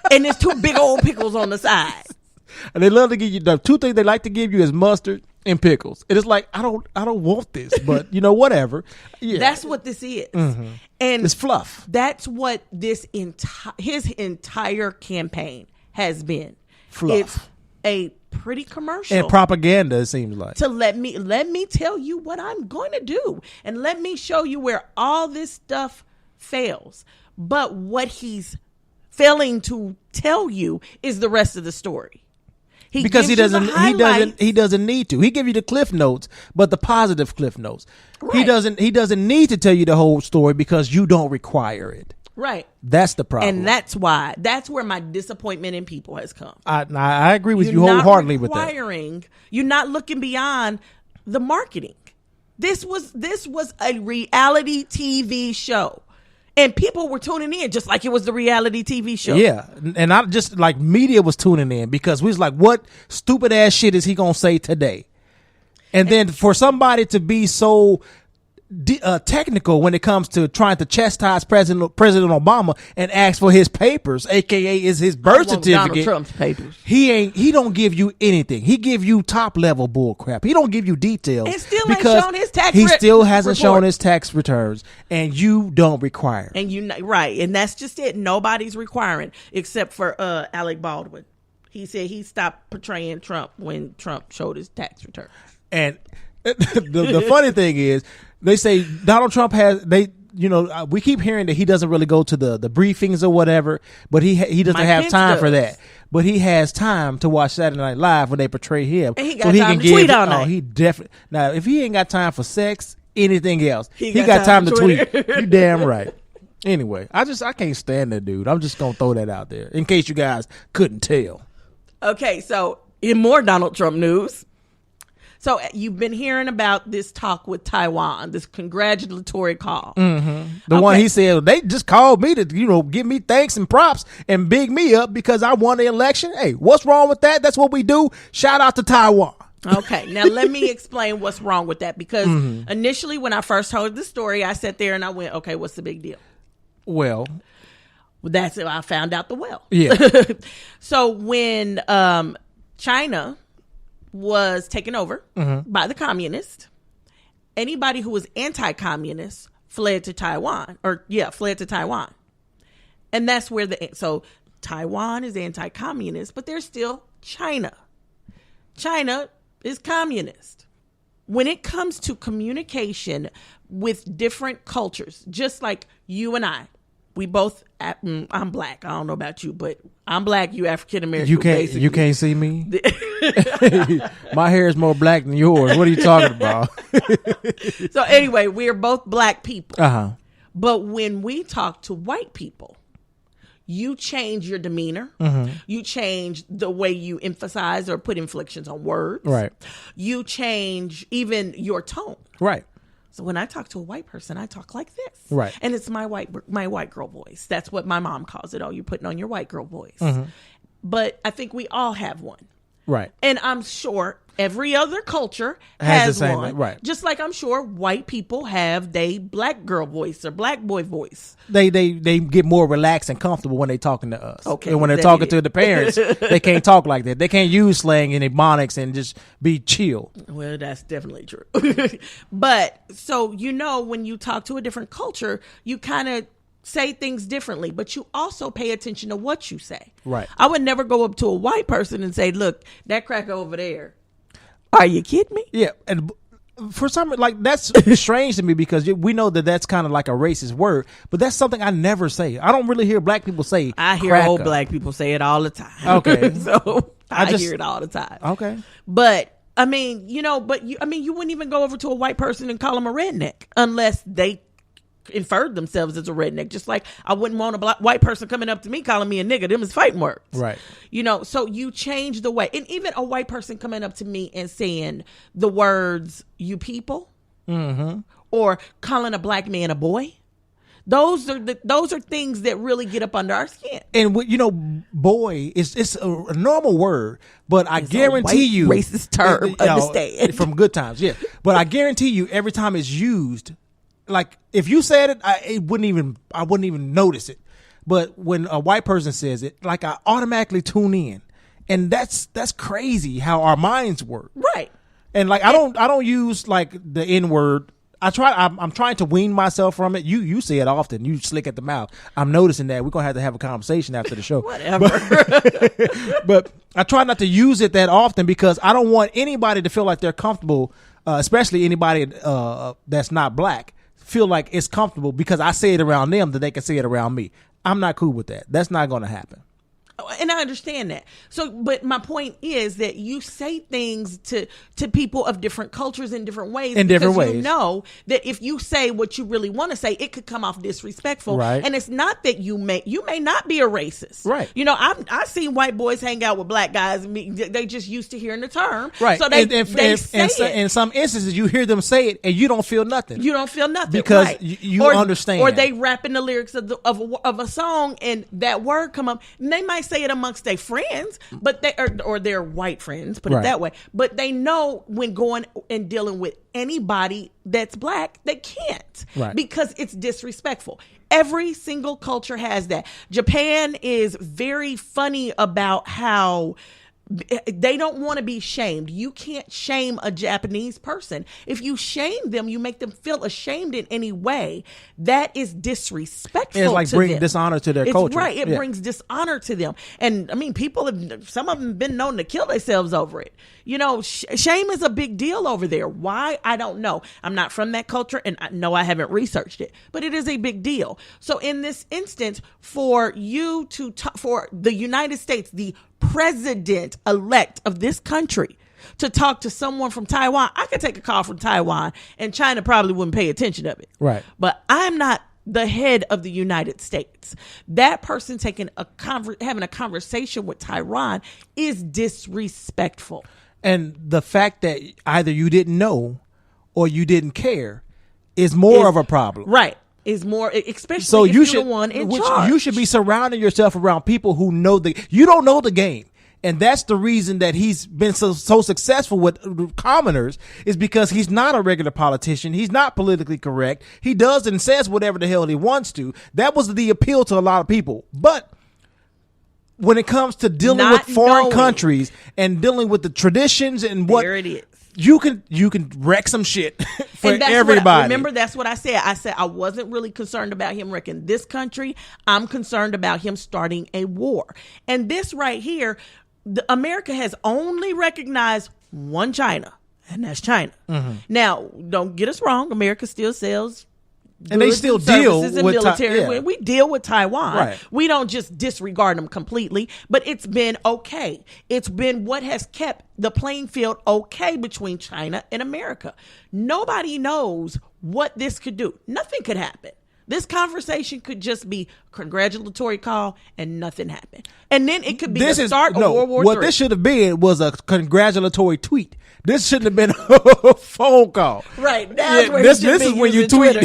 S1: And there's two big old pickles on the side.
S2: And they love to give you the two things they like to give you is mustard and pickles. It is like, I don't want this, but whatever. Yeah.
S1: That's what this is.
S2: Mm-hmm.
S1: And
S2: it's fluff.
S1: That's what his entire campaign has been.
S2: Fluff.
S1: It's a pretty commercial.
S2: And propaganda, it seems like.
S1: To let me tell you what I'm going to do. And let me show you where all this stuff fails. But what he's failing to tell you is the rest of the story.
S2: Because he doesn't need to. He give you the cliff notes, but the positive cliff notes. Right. He doesn't need to tell you the whole story because you don't require it.
S1: Right.
S2: That's the problem.
S1: And that's where my disappointment in people has come.
S2: I agree with you wholeheartedly with that.
S1: You're not looking beyond the marketing. This was a reality TV show. And people were tuning in just like it was the reality TV show.
S2: Yeah. And I just like media was tuning in because we was like, what stupid ass shit is he going to say today? And then for somebody to be so technical when it comes to trying to chastise President Obama and ask for his papers, aka is his birth certificate.
S1: Donald Trump's papers.
S2: He don't give you anything. He give you top level bull crap. He don't give you details.
S1: And still ain't shown his tax.
S2: He still hasn't shown his tax returns, and you don't require.
S1: And right, and that's just it. Nobody's requiring except for Alec Baldwin. He said he stopped portraying Trump when Trump showed his tax return. And
S2: the funny thing is, they say Donald Trump we keep hearing that he doesn't really go to the briefings or whatever, but he doesn't have time for that. But he has time to watch Saturday Night Live when they portray him.
S1: And he got time to tweet all night.
S2: He definitely. Now, if he ain't got time for sex, anything else, he got time to tweet. You damn right. Anyway, I can't stand that dude. I'm just going to throw that out there in case you guys couldn't tell.
S1: Okay, so in more Donald Trump news. So you've been hearing about this talk with Taiwan, this congratulatory call.
S2: Mm-hmm. The one he said, they just called me to, give me thanks and props and big me up because I won the election. Hey, what's wrong with that? That's what we do. Shout out to Taiwan.
S1: Okay, now let me explain what's wrong with that because initially when I first heard the story, I sat there and I went, okay, what's the big deal?
S2: Well,
S1: that's how I found out the well.
S2: Yeah.
S1: So when China was taken over by the communists, anybody who was anti-communist fled to Taiwan. And that's where so Taiwan is anti-communist, but there's still China. China is communist. When it comes to communication with different cultures, just like you and I, we both, I'm black. I don't know about you, but I'm black. You African American.
S2: You can't see me. My hair is more black than yours. What are you talking about?
S1: So anyway, we're both black people.
S2: Uh-huh.
S1: But when we talk to white people, you change your demeanor. Mm-hmm. You change the way you emphasize or put inflections on words.
S2: Right.
S1: You change even your tone.
S2: Right.
S1: So when I talk to a white person, I talk like this.
S2: Right.
S1: And it's my white girl voice. That's what my mom calls it. Oh, you're putting on your white girl voice. Mm-hmm. But I think we all have one.
S2: Right.
S1: And I'm sure every other culture
S2: Has
S1: has
S2: the same,
S1: one.
S2: right.
S1: Just like I'm sure white people have they black girl voice or black boy voice.
S2: They get more relaxed and comfortable when they talking to us.
S1: Okay,
S2: And when they're talking to the parents, they can't talk like that. They can't use slang and ebonics and just be chill.
S1: Well, that's definitely true. But so, when you talk to a different culture, you kind of say things differently, but you also pay attention to what you say.
S2: Right.
S1: I would never go up to a white person and say, look, that cracker over there. Are you kidding me?
S2: Yeah. And for some, like, that's strange to me because we know that that's kind of like a racist word, but that's something I never say. I don't really hear black people say
S1: I hear
S2: cracker.
S1: old black people say it all the time.
S2: Okay.
S1: So I hear it all the time.
S2: Okay.
S1: But I mean, you wouldn't even go over to a white person and call them a redneck unless they inferred themselves as a redneck. Just like I wouldn't want a white person coming up to me calling me a nigga. Them is fighting words.
S2: Right.
S1: So you change the way. And even a white person coming up to me and saying the words, you people, or calling a black man a boy. Those are things that really get up under our skin.
S2: And boy, it's a normal word, but I guarantee you,
S1: racist term. Understand
S2: from Good Times, yeah. But I guarantee you, every time it's used, like if you said it, I wouldn't even notice it. But when a white person says it, like I automatically tune in, and that's crazy how our minds work,
S1: right?
S2: And like I don't use like the N word. I'm trying to wean myself from it. You say it often. You slick at the mouth. I'm noticing that. We're going to have a conversation after the show.
S1: Whatever.
S2: But I try not to use it that often because I don't want anybody to feel like they're comfortable, especially anybody that's not black, feel like it's comfortable because I say it around them that they can say it around me. I'm not cool with that. That's not going to happen.
S1: And I understand that. So, but my point is that you say things to people of different cultures in different ways.
S2: In different ways.
S1: You know that if you say what you really want to say, it could come off disrespectful.
S2: Right.
S1: And it's not that you may not be a racist.
S2: Right.
S1: I seen white boys hang out with black guys and they just used to hearing the term.
S2: Right.
S1: So they say it.
S2: In some instances, you hear them say it and you don't feel nothing.
S1: You don't feel nothing
S2: because
S1: right.
S2: you understand.
S1: Or they rapping the lyrics of a song and that word come up. And they might say it amongst their friends, but or their white friends, put it that way. But they know when going and dealing with anybody that's black, they can't because it's disrespectful. Every single culture has that. Japan is very funny about how they don't want to be shamed. You can't shame a Japanese person. If you shame them, you make them feel ashamed in any way. That is disrespectful.
S2: It's like
S1: to
S2: bringing
S1: them.
S2: dishonor to their culture.
S1: Right. It brings dishonor to them. And I mean, some of them have been known to kill themselves over it. Shame is a big deal over there. Why? I don't know. I'm not from that culture and I haven't researched it, but it is a big deal. So in this instance, for you for the United States, the president-elect of this country, to talk to someone from Taiwan, I could take a call from Taiwan and China probably wouldn't pay attention of it.
S2: Right.
S1: But I'm not the head of the United States. That person having a conversation with Taiwan is disrespectful.
S2: And the fact that either you didn't know or you didn't care is more of a problem.
S1: Right. Is more, especially if you're the one in charge.
S2: You should be surrounding yourself around people who know you don't know the game. And that's the reason that he's been so successful with commoners is because he's not a regular politician. He's not politically correct. He does and says whatever the hell he wants to. That was the appeal to a lot of people. But when it comes to dealing with foreign countries and dealing with the traditions and what,
S1: there it is.
S2: You can wreck some shit for
S1: and that's
S2: everybody.
S1: Remember, that's what I said. I said I wasn't really concerned about him wrecking this country. I'm concerned about him starting a war. And this right here, America has only recognized one China, and that's China. Mm-hmm. Now, don't get us wrong. America still sells
S2: and they still deal with
S1: military. We deal with Taiwan.
S2: Right.
S1: We don't just disregard them completely, but it's been okay. It's been what has kept the playing field okay between China and America. Nobody knows what this could do. Nothing could happen. This conversation could just be a congratulatory call and nothing happened. And then it could be the start of World War III.
S2: What this should have been was a congratulatory tweet. This shouldn't have been a phone call.
S1: Right.
S2: This is when you tweet.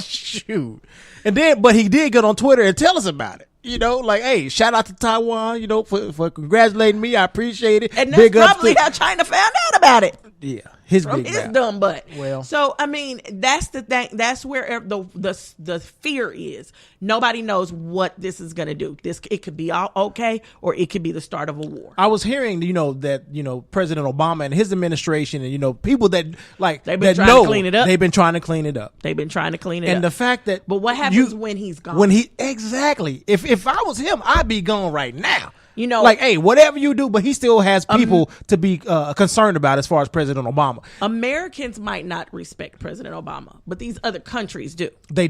S2: Shoot. And then, but he did get on Twitter and tell us about it. You know, like, hey, shout out to Taiwan, you know, for congratulating me. I appreciate it.
S1: And that's
S2: Big ups
S1: probably
S2: to-
S1: how China found out about it.
S2: Yeah, his
S1: From
S2: big
S1: his
S2: mouth.
S1: dumb butt.
S2: Well.
S1: So I mean, that's the thing. That's where the fear is. Nobody knows what this is going to do. It could be all okay, or it could be the start of a war.
S2: I was hearing, you know, that, you know, President Obama and his administration, and, you know, people that like
S1: They've been
S2: that
S1: trying to
S2: know,
S1: clean it up.
S2: They've been trying to clean it up.
S1: They've been trying to clean it up.
S2: And the fact that,
S1: but what happens when he's gone?
S2: When he exactly, if I was him, I'd be gone right now.
S1: You know,
S2: like, hey, whatever you do, but he still has people to be concerned about as far as President Obama.
S1: Americans might not respect President Obama, but these other countries do.
S2: They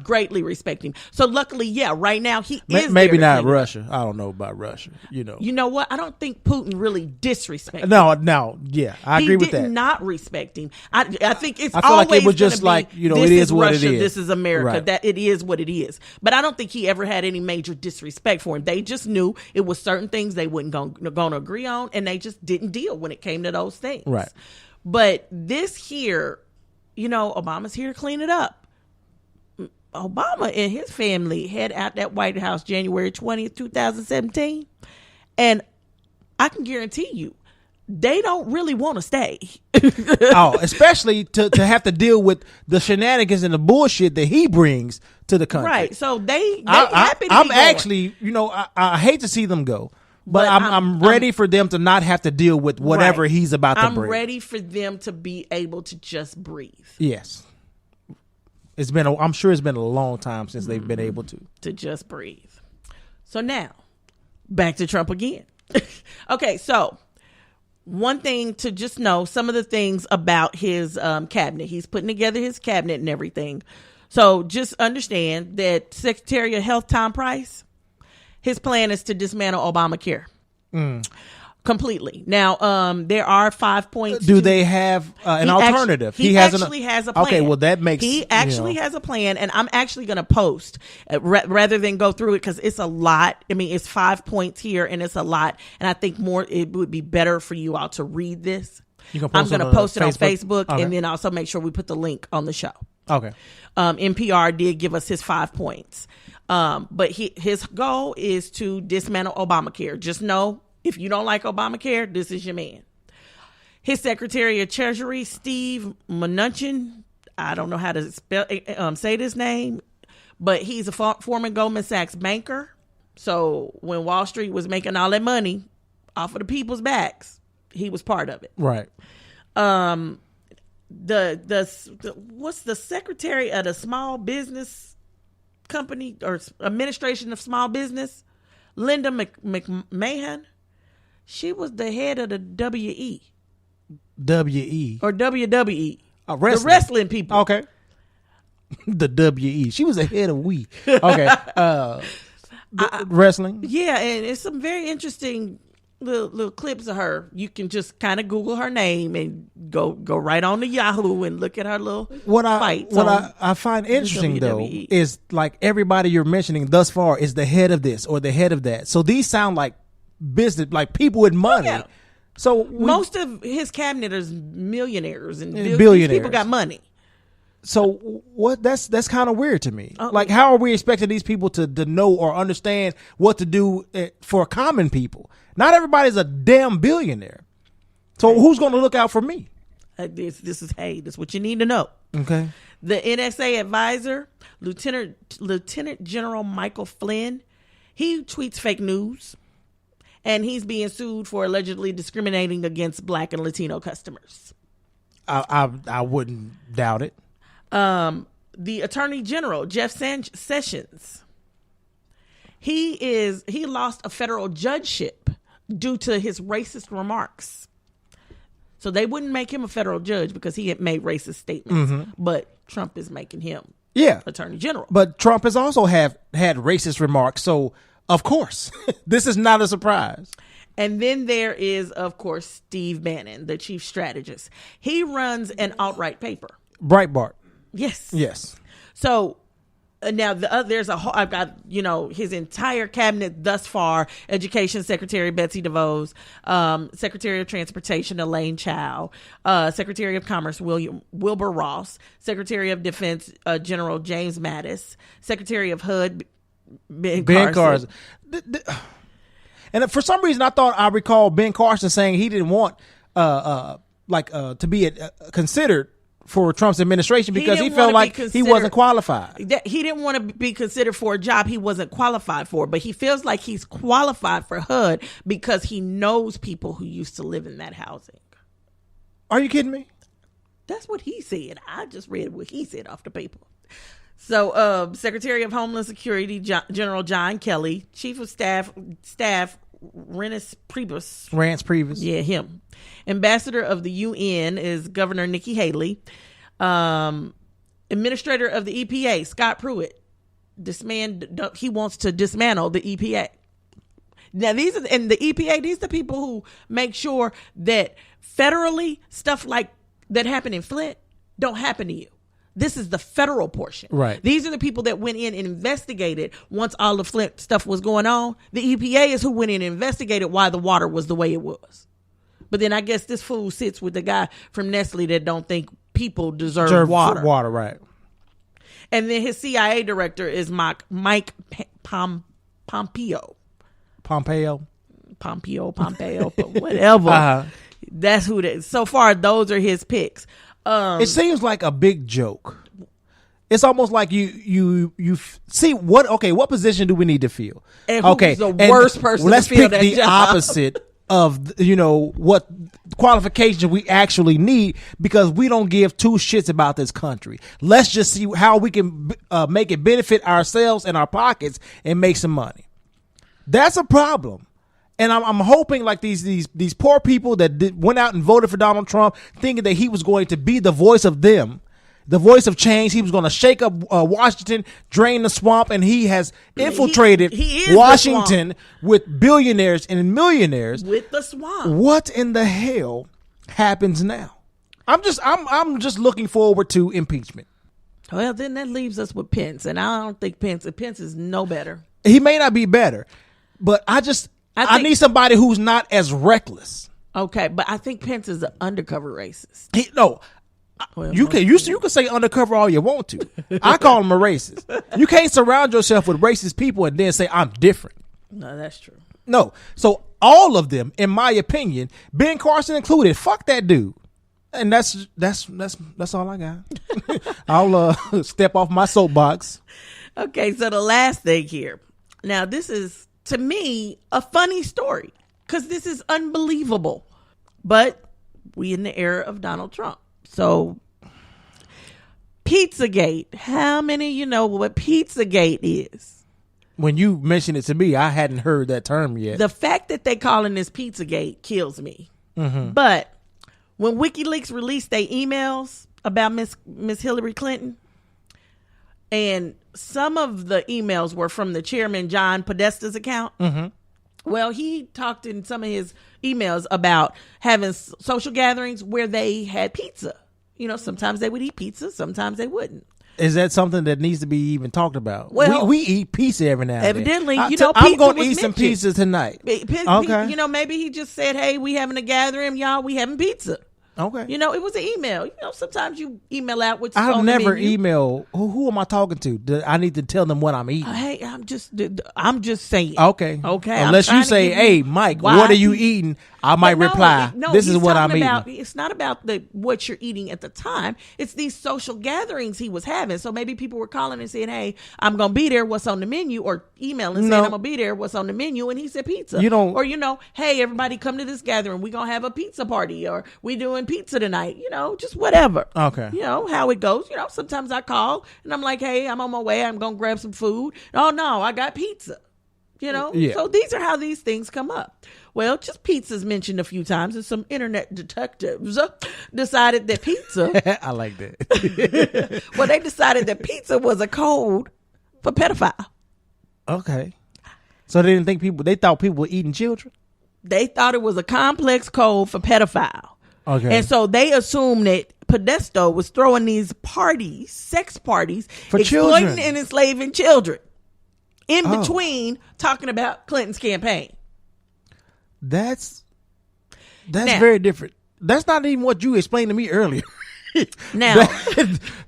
S1: greatly respect him. So luckily, yeah, right now he is
S2: maybe
S1: there to
S2: not
S1: clean it up.
S2: Russia. I don't know about Russia. You know.
S1: You know what? I don't think Putin really disrespected.
S2: No, yeah, I agree with that.
S1: He did not respect him. I think it's
S2: I feel
S1: always
S2: like it was just
S1: gonna
S2: like,
S1: be,
S2: you know,
S1: this
S2: it is what
S1: Russia,
S2: it is.
S1: This is America.
S2: Right.
S1: That it is what it is. But I don't think he ever had any major disrespect for him. They just knew it was certain things they wouldn't going to agree on, and they just didn't deal when it came to those things.
S2: Right.
S1: But this here, you know, Obama's here to clean it up. Obama and his family head out that White House January 20th, 2017. And I can guarantee you, they don't really want to stay.
S2: Especially to have to deal with the shenanigans and the bullshit that he brings to the country.
S1: Right. So they happy to
S2: I'm
S1: be
S2: actually, you know, I hate to see them go. But I'm ready for them to not have to deal with whatever he's about to bring.
S1: I'm ready for them to be able to just breathe.
S2: Yes. I'm sure it's been a long time since they've been able to
S1: just breathe. So now, back to Trump again. Okay, so one thing to just know, some of the things about his cabinet. He's putting together his cabinet and everything. So just understand that Secretary of Health Tom Price, his plan is to dismantle Obamacare completely. Now, there are 5 points.
S2: Do they have an alternative?
S1: He actually has a plan.
S2: Okay, well, that makes
S1: He actually has a plan, and I'm actually going to post rather than go through it because it's a lot. I mean, it's 5 points here, and it's a lot. And I think it would be better for you all to read this. I'm going to post it on Facebook, and then also make sure we put the link on the show.
S2: Okay.
S1: NPR did give us his 5 points. But his goal is to dismantle Obamacare. Just know, if you don't like Obamacare, this is your man. His Secretary of Treasury, Steve Mnuchin, I don't know how to say this name, but he's a former Goldman Sachs banker. So when Wall Street was making all that money off of the people's backs, he was part of it.
S2: Right.
S1: What's the Secretary of the Small Business Company or Administration of Small Business? Linda McMahon. She was the head of the WE.
S2: WE.
S1: Or WWE.
S2: Wrestling.
S1: The wrestling people.
S2: Okay. The WE. She was the head of we. Okay. Wrestling.
S1: Yeah, and it's some very interesting little clips of her. You can just kind of Google her name and go right on to Yahoo and look at her little fights.
S2: What I find interesting though is like everybody you're mentioning thus far is the head of this or the head of that. So these sound like business, like people with money.
S1: Yeah.
S2: So
S1: most of his cabinet is millionaires and
S2: billionaires.
S1: These people got money.
S2: So what? That's kind of weird to me. Like, how are we expecting these people to know or understand what to do for common people? Not everybody's a damn billionaire. So who's going to look out for me?
S1: This is what you need to know.
S2: Okay.
S1: The NSA advisor, Lieutenant General Michael Flynn, he tweets fake news, and he's being sued for allegedly discriminating against Black and Latino customers.
S2: I wouldn't doubt it.
S1: The Attorney General, Jeff Sessions, he lost a federal judgeship due to his racist remarks. So they wouldn't make him a federal judge because he had made racist statements. Mm-hmm. But Trump is making him Attorney General.
S2: But Trump has also had racist remarks. So, of course, this is not a surprise.
S1: And then there is, of course, Steve Bannon, the chief strategist. He runs an alt-right paper.
S2: Breitbart.
S1: Yes. So now there's a whole, I've got, his entire cabinet thus far: Education Secretary Betsy DeVos, Secretary of Transportation Elaine Chao, Secretary of Commerce Wilbur Ross, Secretary of Defense General James Mattis, Secretary of HUD Ben
S2: Carson. And for some reason, I recall Ben Carson saying he didn't want to be considered for Trump's administration because he felt like he wasn't qualified.
S1: He didn't want to be considered for a job he wasn't qualified for, but he feels like he's qualified for HUD because he knows people who used to live in that housing.
S2: Are you kidding me?
S1: That's what he said. I just read what he said off the paper. So, Secretary of Homeland Security General John Kelly, Chief of Staff Reince Priebus. Yeah, him. Ambassador of the UN is Governor Nikki Haley. Administrator of the EPA, Scott Pruitt. He wants to dismantle the EPA. Now, the EPA, these are the people who make sure that federally stuff like that happened in Flint don't happen to you. This is the federal portion.
S2: Right.
S1: These are the people that went in and investigated once all the Flint stuff was going on. The EPA is who went in and investigated why the water was the way it was. But then I guess this fool sits with the guy from Nestle that don't think people deserve water.
S2: Water, right.
S1: And then his CIA director is Mike Pompeo. Pompeo, whatever. Uh-huh. That's who that is. So far, those are his picks.
S2: It seems like a big joke. It's almost like you see what position do we need to fill?
S1: And who's the worst person
S2: let's
S1: to fill
S2: pick
S1: that
S2: the
S1: job?
S2: opposite of what qualifications we actually need because we don't give two shits about this country. Let's just see how we can make it benefit ourselves and our pockets and make some money. That's a problem. And I'm hoping like these poor people that went out and voted for Donald Trump thinking that he was going to be the voice of them, the voice of change. He was going to shake up Washington, drain the swamp, and he has infiltrated Washington with billionaires and millionaires.
S1: With the swamp.
S2: What in the hell happens now? I'm just looking forward to impeachment.
S1: Well, then that leaves us with Pence, and I don't think Pence is no better.
S2: He may not be better, but I need somebody who's not as reckless.
S1: Okay, but I think Pence is an undercover racist.
S2: You can say undercover all you want to. I call him a racist. You can't surround yourself with racist people and then say I'm different.
S1: No, that's true.
S2: No, so all of them, in my opinion, Ben Carson included, fuck that dude. And that's all I got. I'll step off my soapbox.
S1: Okay, so the last thing here. Now, this is, to me, a funny story because this is unbelievable. But we in the era of Donald Trump. So, Pizzagate. How many of you know what Pizzagate is?
S2: When you mentioned it to me, I hadn't heard that term yet.
S1: The fact that they calling this Pizzagate kills me. Mm-hmm. But when WikiLeaks released their emails about Miss Hillary Clinton, and some of the emails were from the chairman, John Podesta's account. Mm-hmm. Well, he talked in some of his emails about having social gatherings where they had pizza. Sometimes they would eat pizza, sometimes they wouldn't.
S2: Is that something that needs to be even talked about?
S1: Well,
S2: we eat pizza every now and then.
S1: Evidently,
S2: I'm going to eat some pizza tonight.
S1: Okay. Maybe he just said, hey, we having a gathering, y'all, we having pizza.
S2: Okay.
S1: It was an email. Sometimes you email out what's
S2: I've
S1: on the
S2: never
S1: menu.
S2: emailed. Who am I talking to? I need to tell them what I'm eating.
S1: Hey, I'm just saying.
S2: Okay. Unless you say, hey, Mike, what are you eating? I might reply, this is what I'm eating.
S1: It's not about what you're eating at the time. It's these social gatherings he was having. So maybe people were calling and saying, hey, I'm going to be there. What's on the menu? Or emailing saying, I'm going to be there. What's on the menu? And he said pizza. Hey, everybody come to this gathering. We're going to have a pizza party or we doing pizza tonight. Just whatever.
S2: Okay.
S1: How it goes. Sometimes I call and I'm like, hey, I'm on my way. I'm going to grab some food. Oh, no, I got pizza. Yeah. So these are how these things come up. Well, just pizza's mentioned a few times, and some internet detectives decided that pizza.
S2: I like that.
S1: Well, they decided that pizza was a code for pedophile.
S2: Okay. So they thought people were eating children?
S1: They thought it was a complex code for pedophile.
S2: Okay.
S1: And so they assumed that Podesta was throwing these parties, sex parties,
S2: for
S1: exploiting
S2: children
S1: and enslaving children in between talking about Clinton's campaign.
S2: That's very different. That's not even what you explained to me earlier.
S1: Now,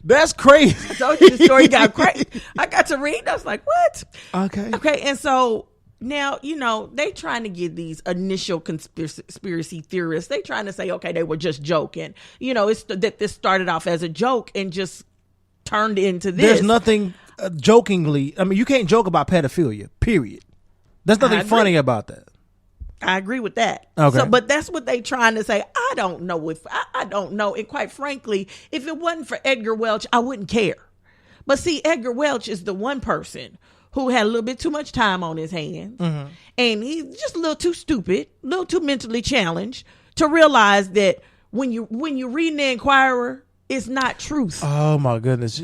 S2: that's crazy.
S1: I told you the story got crazy. I got to read. I was like, what? Okay. And so now, they trying to get these initial conspiracy theorists. They trying to say, okay, they were just joking. It's that this started off as a joke and just turned into this.
S2: There's nothing jokingly. I mean, you can't joke about pedophilia, period. There's nothing funny about that.
S1: I agree with that.
S2: Okay.
S1: So, but that's what they trying to say. I don't know I don't know. And quite frankly, if it wasn't for Edgar Welch, I wouldn't care. But see, Edgar Welch is the one person who had a little bit too much time on his hands. Mm-hmm. And he's just a little too stupid, a little too mentally challenged to realize that when you reading the Inquirer, it's not truth.
S2: Oh my goodness.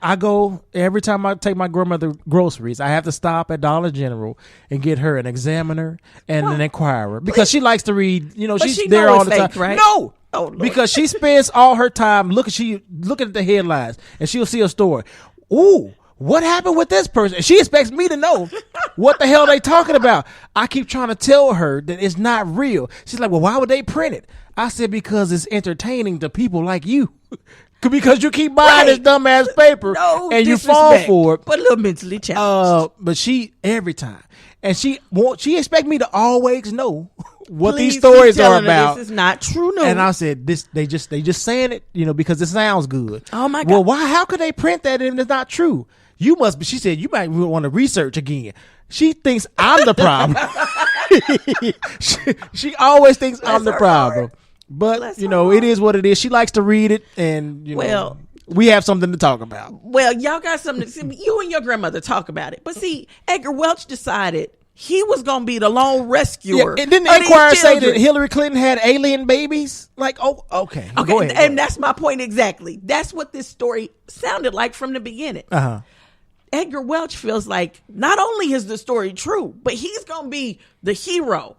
S2: I go every time I take my grandmother groceries. I have to stop at Dollar General and get her an Examiner and an Inquirer because she likes to read. She's there all the time.
S1: Right?
S2: No,
S1: because
S2: she spends all her time looking at the headlines and she'll see a story. Ooh, what happened with this person? And she expects me to know what the hell they talking about. I keep trying to tell her that it's not real. She's like, well, why would they print it? I said because it's entertaining to people like you. Because you keep buying this dumbass paper and you fall for it.
S1: But a little mentally challenged.
S2: But she, every time. And she expect me to always know what
S1: Please
S2: these stories are about.
S1: This is not true news.
S2: And I said, they just saying it, because it sounds good.
S1: Oh my God.
S2: Well, why? How could they print that if it's not true? You must be, she said, you might want to research again. She thinks I'm the problem. she always thinks I'm the problem. But, it is what it is. She likes to read it, and, we have something to talk about.
S1: Well, y'all got something to see. You and your grandmother talk about it. But see, Edgar Welch decided he was going to be the lone rescuer.
S2: Yeah, and didn't the Inquirer say that Hillary Clinton had alien babies? Like, oh, okay. Go ahead.
S1: And that's my point exactly. That's what this story sounded like from the beginning.
S2: Uh-huh.
S1: Edgar Welch feels like not only is the story true, but he's going to be the hero.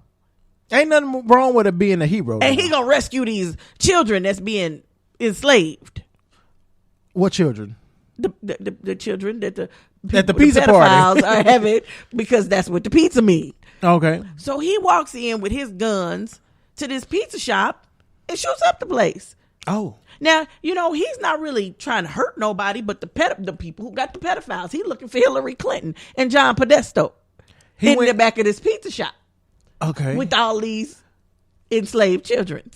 S2: Ain't nothing wrong with it being a hero.
S1: And he gonna rescue these children that's being enslaved.
S2: What children?
S1: The children that the
S2: pizza party
S1: are having because that's what the pizza mean.
S2: Okay.
S1: So he walks in with his guns to this pizza shop and shoots up the place.
S2: Oh.
S1: Now, he's not really trying to hurt nobody, but the people who got the pedophiles. He's looking for Hillary Clinton and John Podesta in the back of this pizza shop.
S2: Okay.
S1: With all these enslaved children.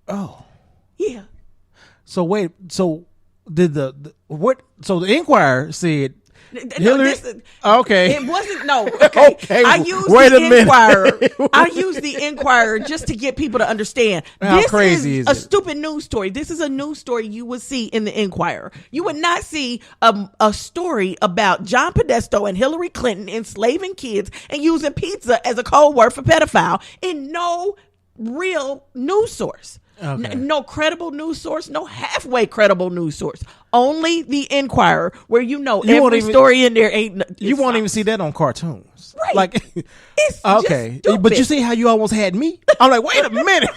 S2: Oh.
S1: Yeah.
S2: So wait, so did the Inquirer said Hillary? Okay.
S1: It wasn't okay. I used the Inquirer. I used the Inquirer just to get people to understand.
S2: How crazy is
S1: a
S2: it?
S1: Stupid news story. This is a news story you would see in the Inquirer. You would not see a story about John Podesta and Hillary Clinton enslaving kids and using pizza as a code word for pedophile in no real news source.
S2: Okay.
S1: No credible news source, no halfway credible news source. Only the Inquirer, where every story in there ain't.
S2: You won't even see that on cartoons,
S1: right?
S2: Like,
S1: it's
S2: okay, but you see how you almost had me. I'm like, wait a minute.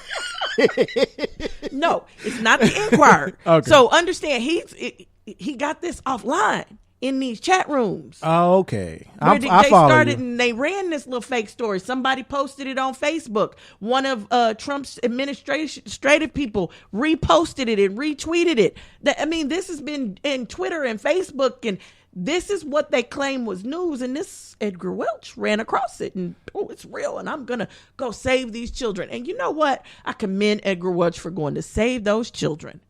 S1: No, it's not the Inquirer.
S2: Okay.
S1: So understand, he got this offline in these chat rooms.
S2: Oh, okay.
S1: I started and they ran this little fake story. Somebody posted it on Facebook. One of Trump's administrative people reposted it and retweeted it. This has been in Twitter and Facebook, and this is what they claim was news. And this Edgar Welch ran across it, and it's real. And I'm gonna go save these children. And you know what? I commend Edgar Welch for going to save those children.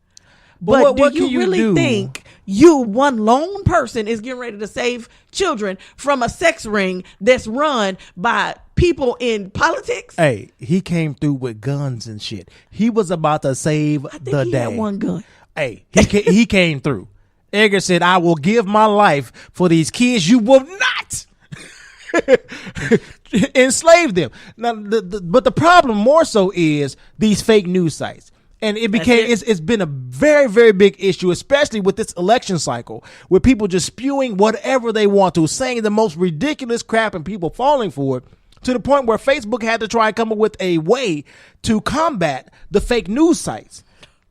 S1: But
S2: what
S1: do you really think one lone person is getting ready to save children from a sex ring that's run by people in politics?
S2: Hey, he came through with guns and shit. He was about to save the day.
S1: He had one gun.
S2: Hey, he came through. Edgar said, I will give my life for these kids. You will not enslave them. Now, but the problem more so is these fake news sites. And it's been a very, very big issue, especially with this election cycle, where people just spewing whatever they want to, saying the most ridiculous crap and people falling for it, to the point where Facebook had to try and come up with a way to combat the fake news sites.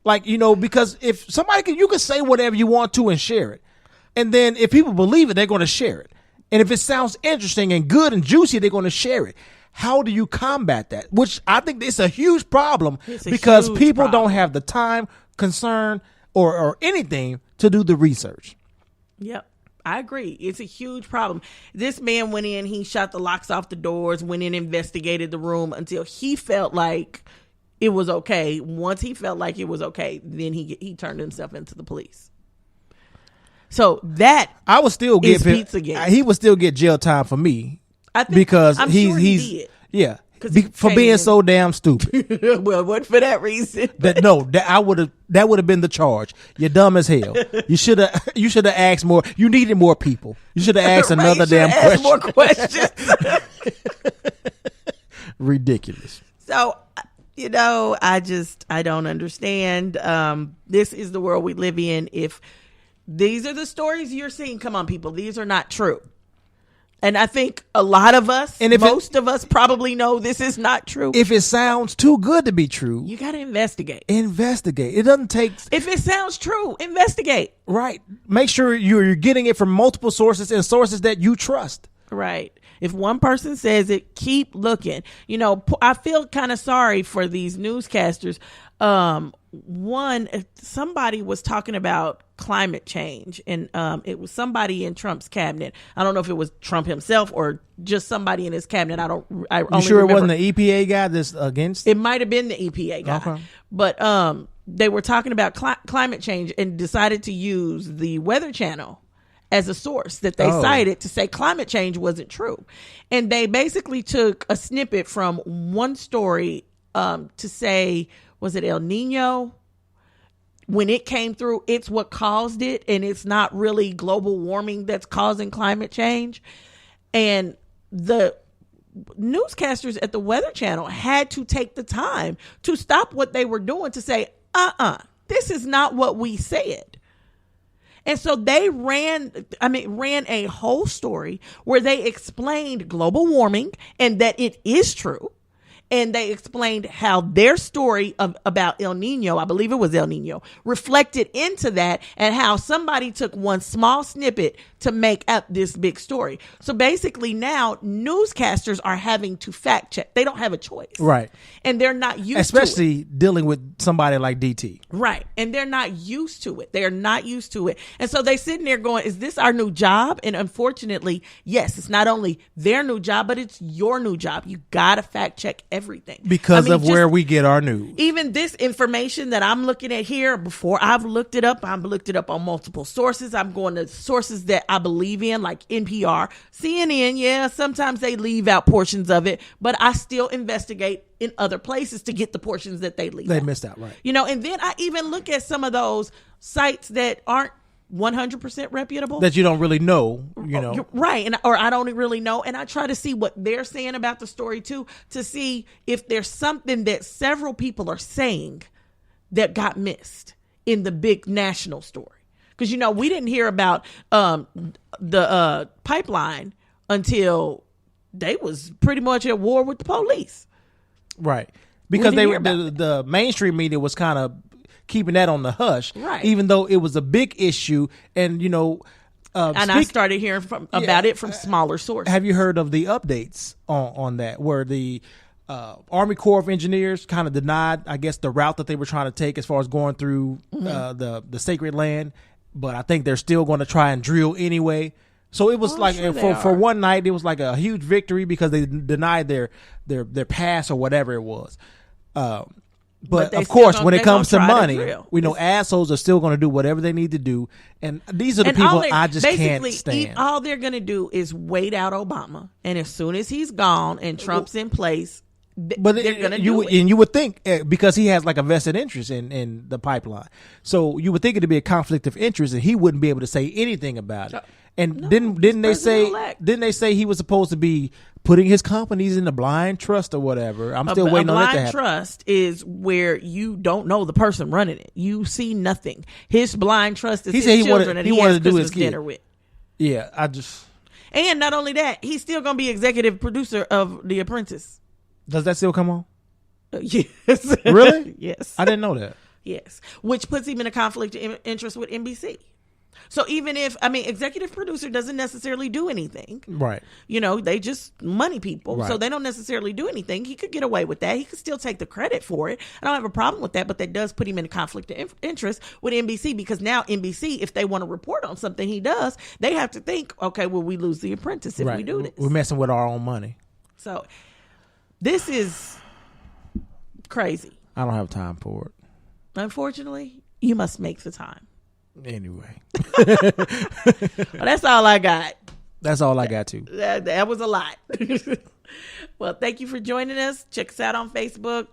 S2: Like, because if you can say whatever you want to and share it. And then if people believe it, they're going to share it. And if it sounds interesting and good and juicy, they're going to share it. How do you combat that? Which I think it's a huge problem because people don't have the time, concern, or anything to do the research.
S1: Yep. I agree. It's a huge problem. This man went in, he shot the locks off the doors, went in, investigated the room until he felt like it was okay. Once he felt like it was okay, then he turned himself into the police. So that
S2: I would still get
S1: Pizzagate.
S2: He would still get jail time for me.
S1: I think,
S2: because
S1: I'm
S2: he's
S1: sure he did.
S2: Yeah.
S1: He
S2: For being
S1: in.
S2: so damn stupid.
S1: Well, it wasn't for that reason.
S2: that would have been the charge. You're dumb as hell. You should have asked more. You needed more people. You should have asked
S1: Right,
S2: another damn question.
S1: more questions.
S2: Ridiculous.
S1: So, I don't understand. This is the world we live in. If these are the stories you're seeing, come on, people, these are not true. And I think a lot of us, and most of us probably know this is not true.
S2: If it sounds too good to be true,
S1: you got to investigate.
S2: It doesn't take.
S1: If it sounds true, investigate.
S2: Right. Make sure you're getting it from multiple sources and sources that you trust.
S1: Right. If one person says it, keep looking. I feel kind of sorry for these newscasters. Somebody was talking about climate change, and it was somebody in Trump's cabinet. I don't know if it was Trump himself or just somebody in his cabinet. You
S2: sure it wasn't the EPA guy that's against?
S1: It might have been the EPA guy.
S2: Okay.
S1: But they were talking about climate change and decided to use the Weather Channel as a source that they cited to say climate change wasn't true. And they basically took a snippet from one story to say, was it El Nino? When it came through, it's what caused it, and it's not really global warming that's causing climate change. And the newscasters at the Weather Channel had to take the time to stop what they were doing to say, this is not what we said. And so they ran a whole story where they explained global warming and that it is true. And they explained how their story about El Nino, I believe it was El Nino, reflected into that, and how somebody took one small snippet to make up this big story. So basically now newscasters are having to fact check. They don't have a choice.
S2: Right.
S1: And they're not used to it.
S2: Especially dealing with somebody like DT.
S1: Right. And they're not used to it. They're not used to it. And so they sitting there going, is this our new job? And unfortunately, yes, it's not only their new job, but it's your new job. You got to fact check everything.
S2: Because of where we get our news.
S1: Even this information that I'm looking at here, before I've looked it up on multiple sources. I'm going to sources that I believe in, like NPR, CNN. Yeah, sometimes they leave out portions of it, but I still investigate in other places to get the portions that they leave out.
S2: They missed out, right.
S1: And then I even look at some of those sites that aren't 100% reputable.
S2: That you don't really know,
S1: Right. Or I don't really know. And I try to see what they're saying about the story too, to see if there's something that several people are saying that got missed in the big national story. Because, we didn't hear about the pipeline until they was pretty much at war with the police.
S2: Right. Because the mainstream media was kind of keeping that on the hush,
S1: right?
S2: Even though it was a big issue, and
S1: I started hearing about it from smaller sources.
S2: Have you heard of the updates on that, where the Army Corps of Engineers kind of denied, I guess, the route that they were trying to take as far as going through the sacred land, but I think they're still going to try and drill anyway. So it was for one night, it was like a huge victory because they denied their pass or whatever it was. But of course, when it comes to money, we know assholes are still going to do whatever they need to do. And these are the people I just can't stand.
S1: All they're going to do is wait out Obama. And as soon as he's gone and Trump's in place, they're going to do it.
S2: And you would think, because he has like a vested interest in the pipeline. So you would think it'd be a conflict of interest and he wouldn't be able to say anything about it. And didn't they say he was supposed to be putting his companies in a blind trust or whatever? I'm still waiting on that to happen.
S1: A blind trust is where you don't know the person running it. You see nothing. His blind trust is his children and he wanted to do his dinner with.
S2: Yeah,
S1: and not only that, he's still going to be executive producer of The Apprentice.
S2: Does that still come on?
S1: Yes.
S2: Really?
S1: Yes.
S2: I didn't know that.
S1: Yes. Which puts him in a conflict of interest with NBC. So even if, I mean, executive producer doesn't necessarily do anything.
S2: Right.
S1: You know, they just money people.
S2: Right.
S1: So they don't necessarily do anything. He could get away with that. He could still take the credit for it. I don't have a problem with that, but that does put him in a conflict of interest with NBC, because now NBC, if they want to report on something he does, they have to think, okay, well, we lose The Apprentice if we do this.
S2: We're messing with our own money.
S1: So this is crazy.
S2: I don't have time for it.
S1: Unfortunately, you must make the time.
S2: Anyway.
S1: Well, that's all I got.
S2: That's all I got too.
S1: That was a lot. Well, thank you for joining us. Check us out on Facebook,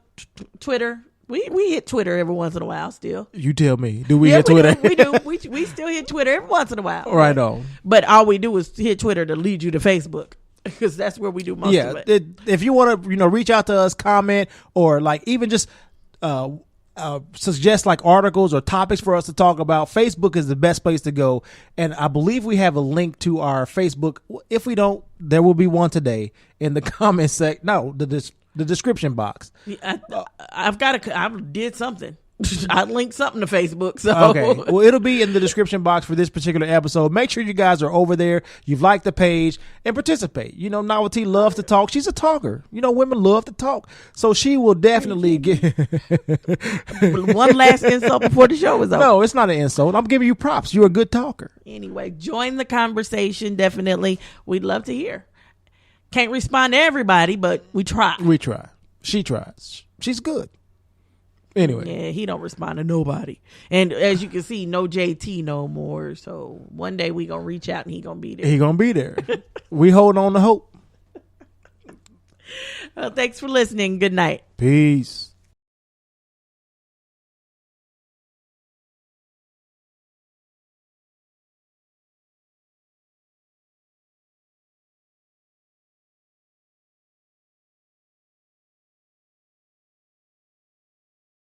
S1: Twitter. We hit Twitter every once in a while still.
S2: You tell me. Do we hit Twitter?
S1: We do. We still hit Twitter every once in a while.
S2: Right on.
S1: But all we do is hit Twitter to lead you to Facebook, because that's where we do most of it.
S2: If you want to, reach out to us, comment, or like even just suggest like articles or topics for us to talk about, Facebook is the best place to go. And I believe we have a link to our Facebook. If we don't, there will be one today in the comment section. No, the description box.
S1: I did something. I linked something to Facebook. So
S2: okay, well, it'll be in the description box for this particular episode. Make sure you guys are over there. You've liked the page and participate. Novelty loves to talk. She's a talker. Women love to talk, so she will definitely get
S1: one last insult before the show is over.
S2: No, it's not an insult. I'm giving you props. You're a good talker.
S1: Anyway, join the conversation. Definitely, we'd love to hear. Can't respond to everybody, but we try.
S2: We try. She tries. She's good. Anyway.
S1: Yeah, he don't respond to nobody. And as you can see, no JT no more. So one day we going to reach out and he going to be there.
S2: He going to be there. We hold on to hope.
S1: Well, thanks for listening. Good night.
S2: Peace.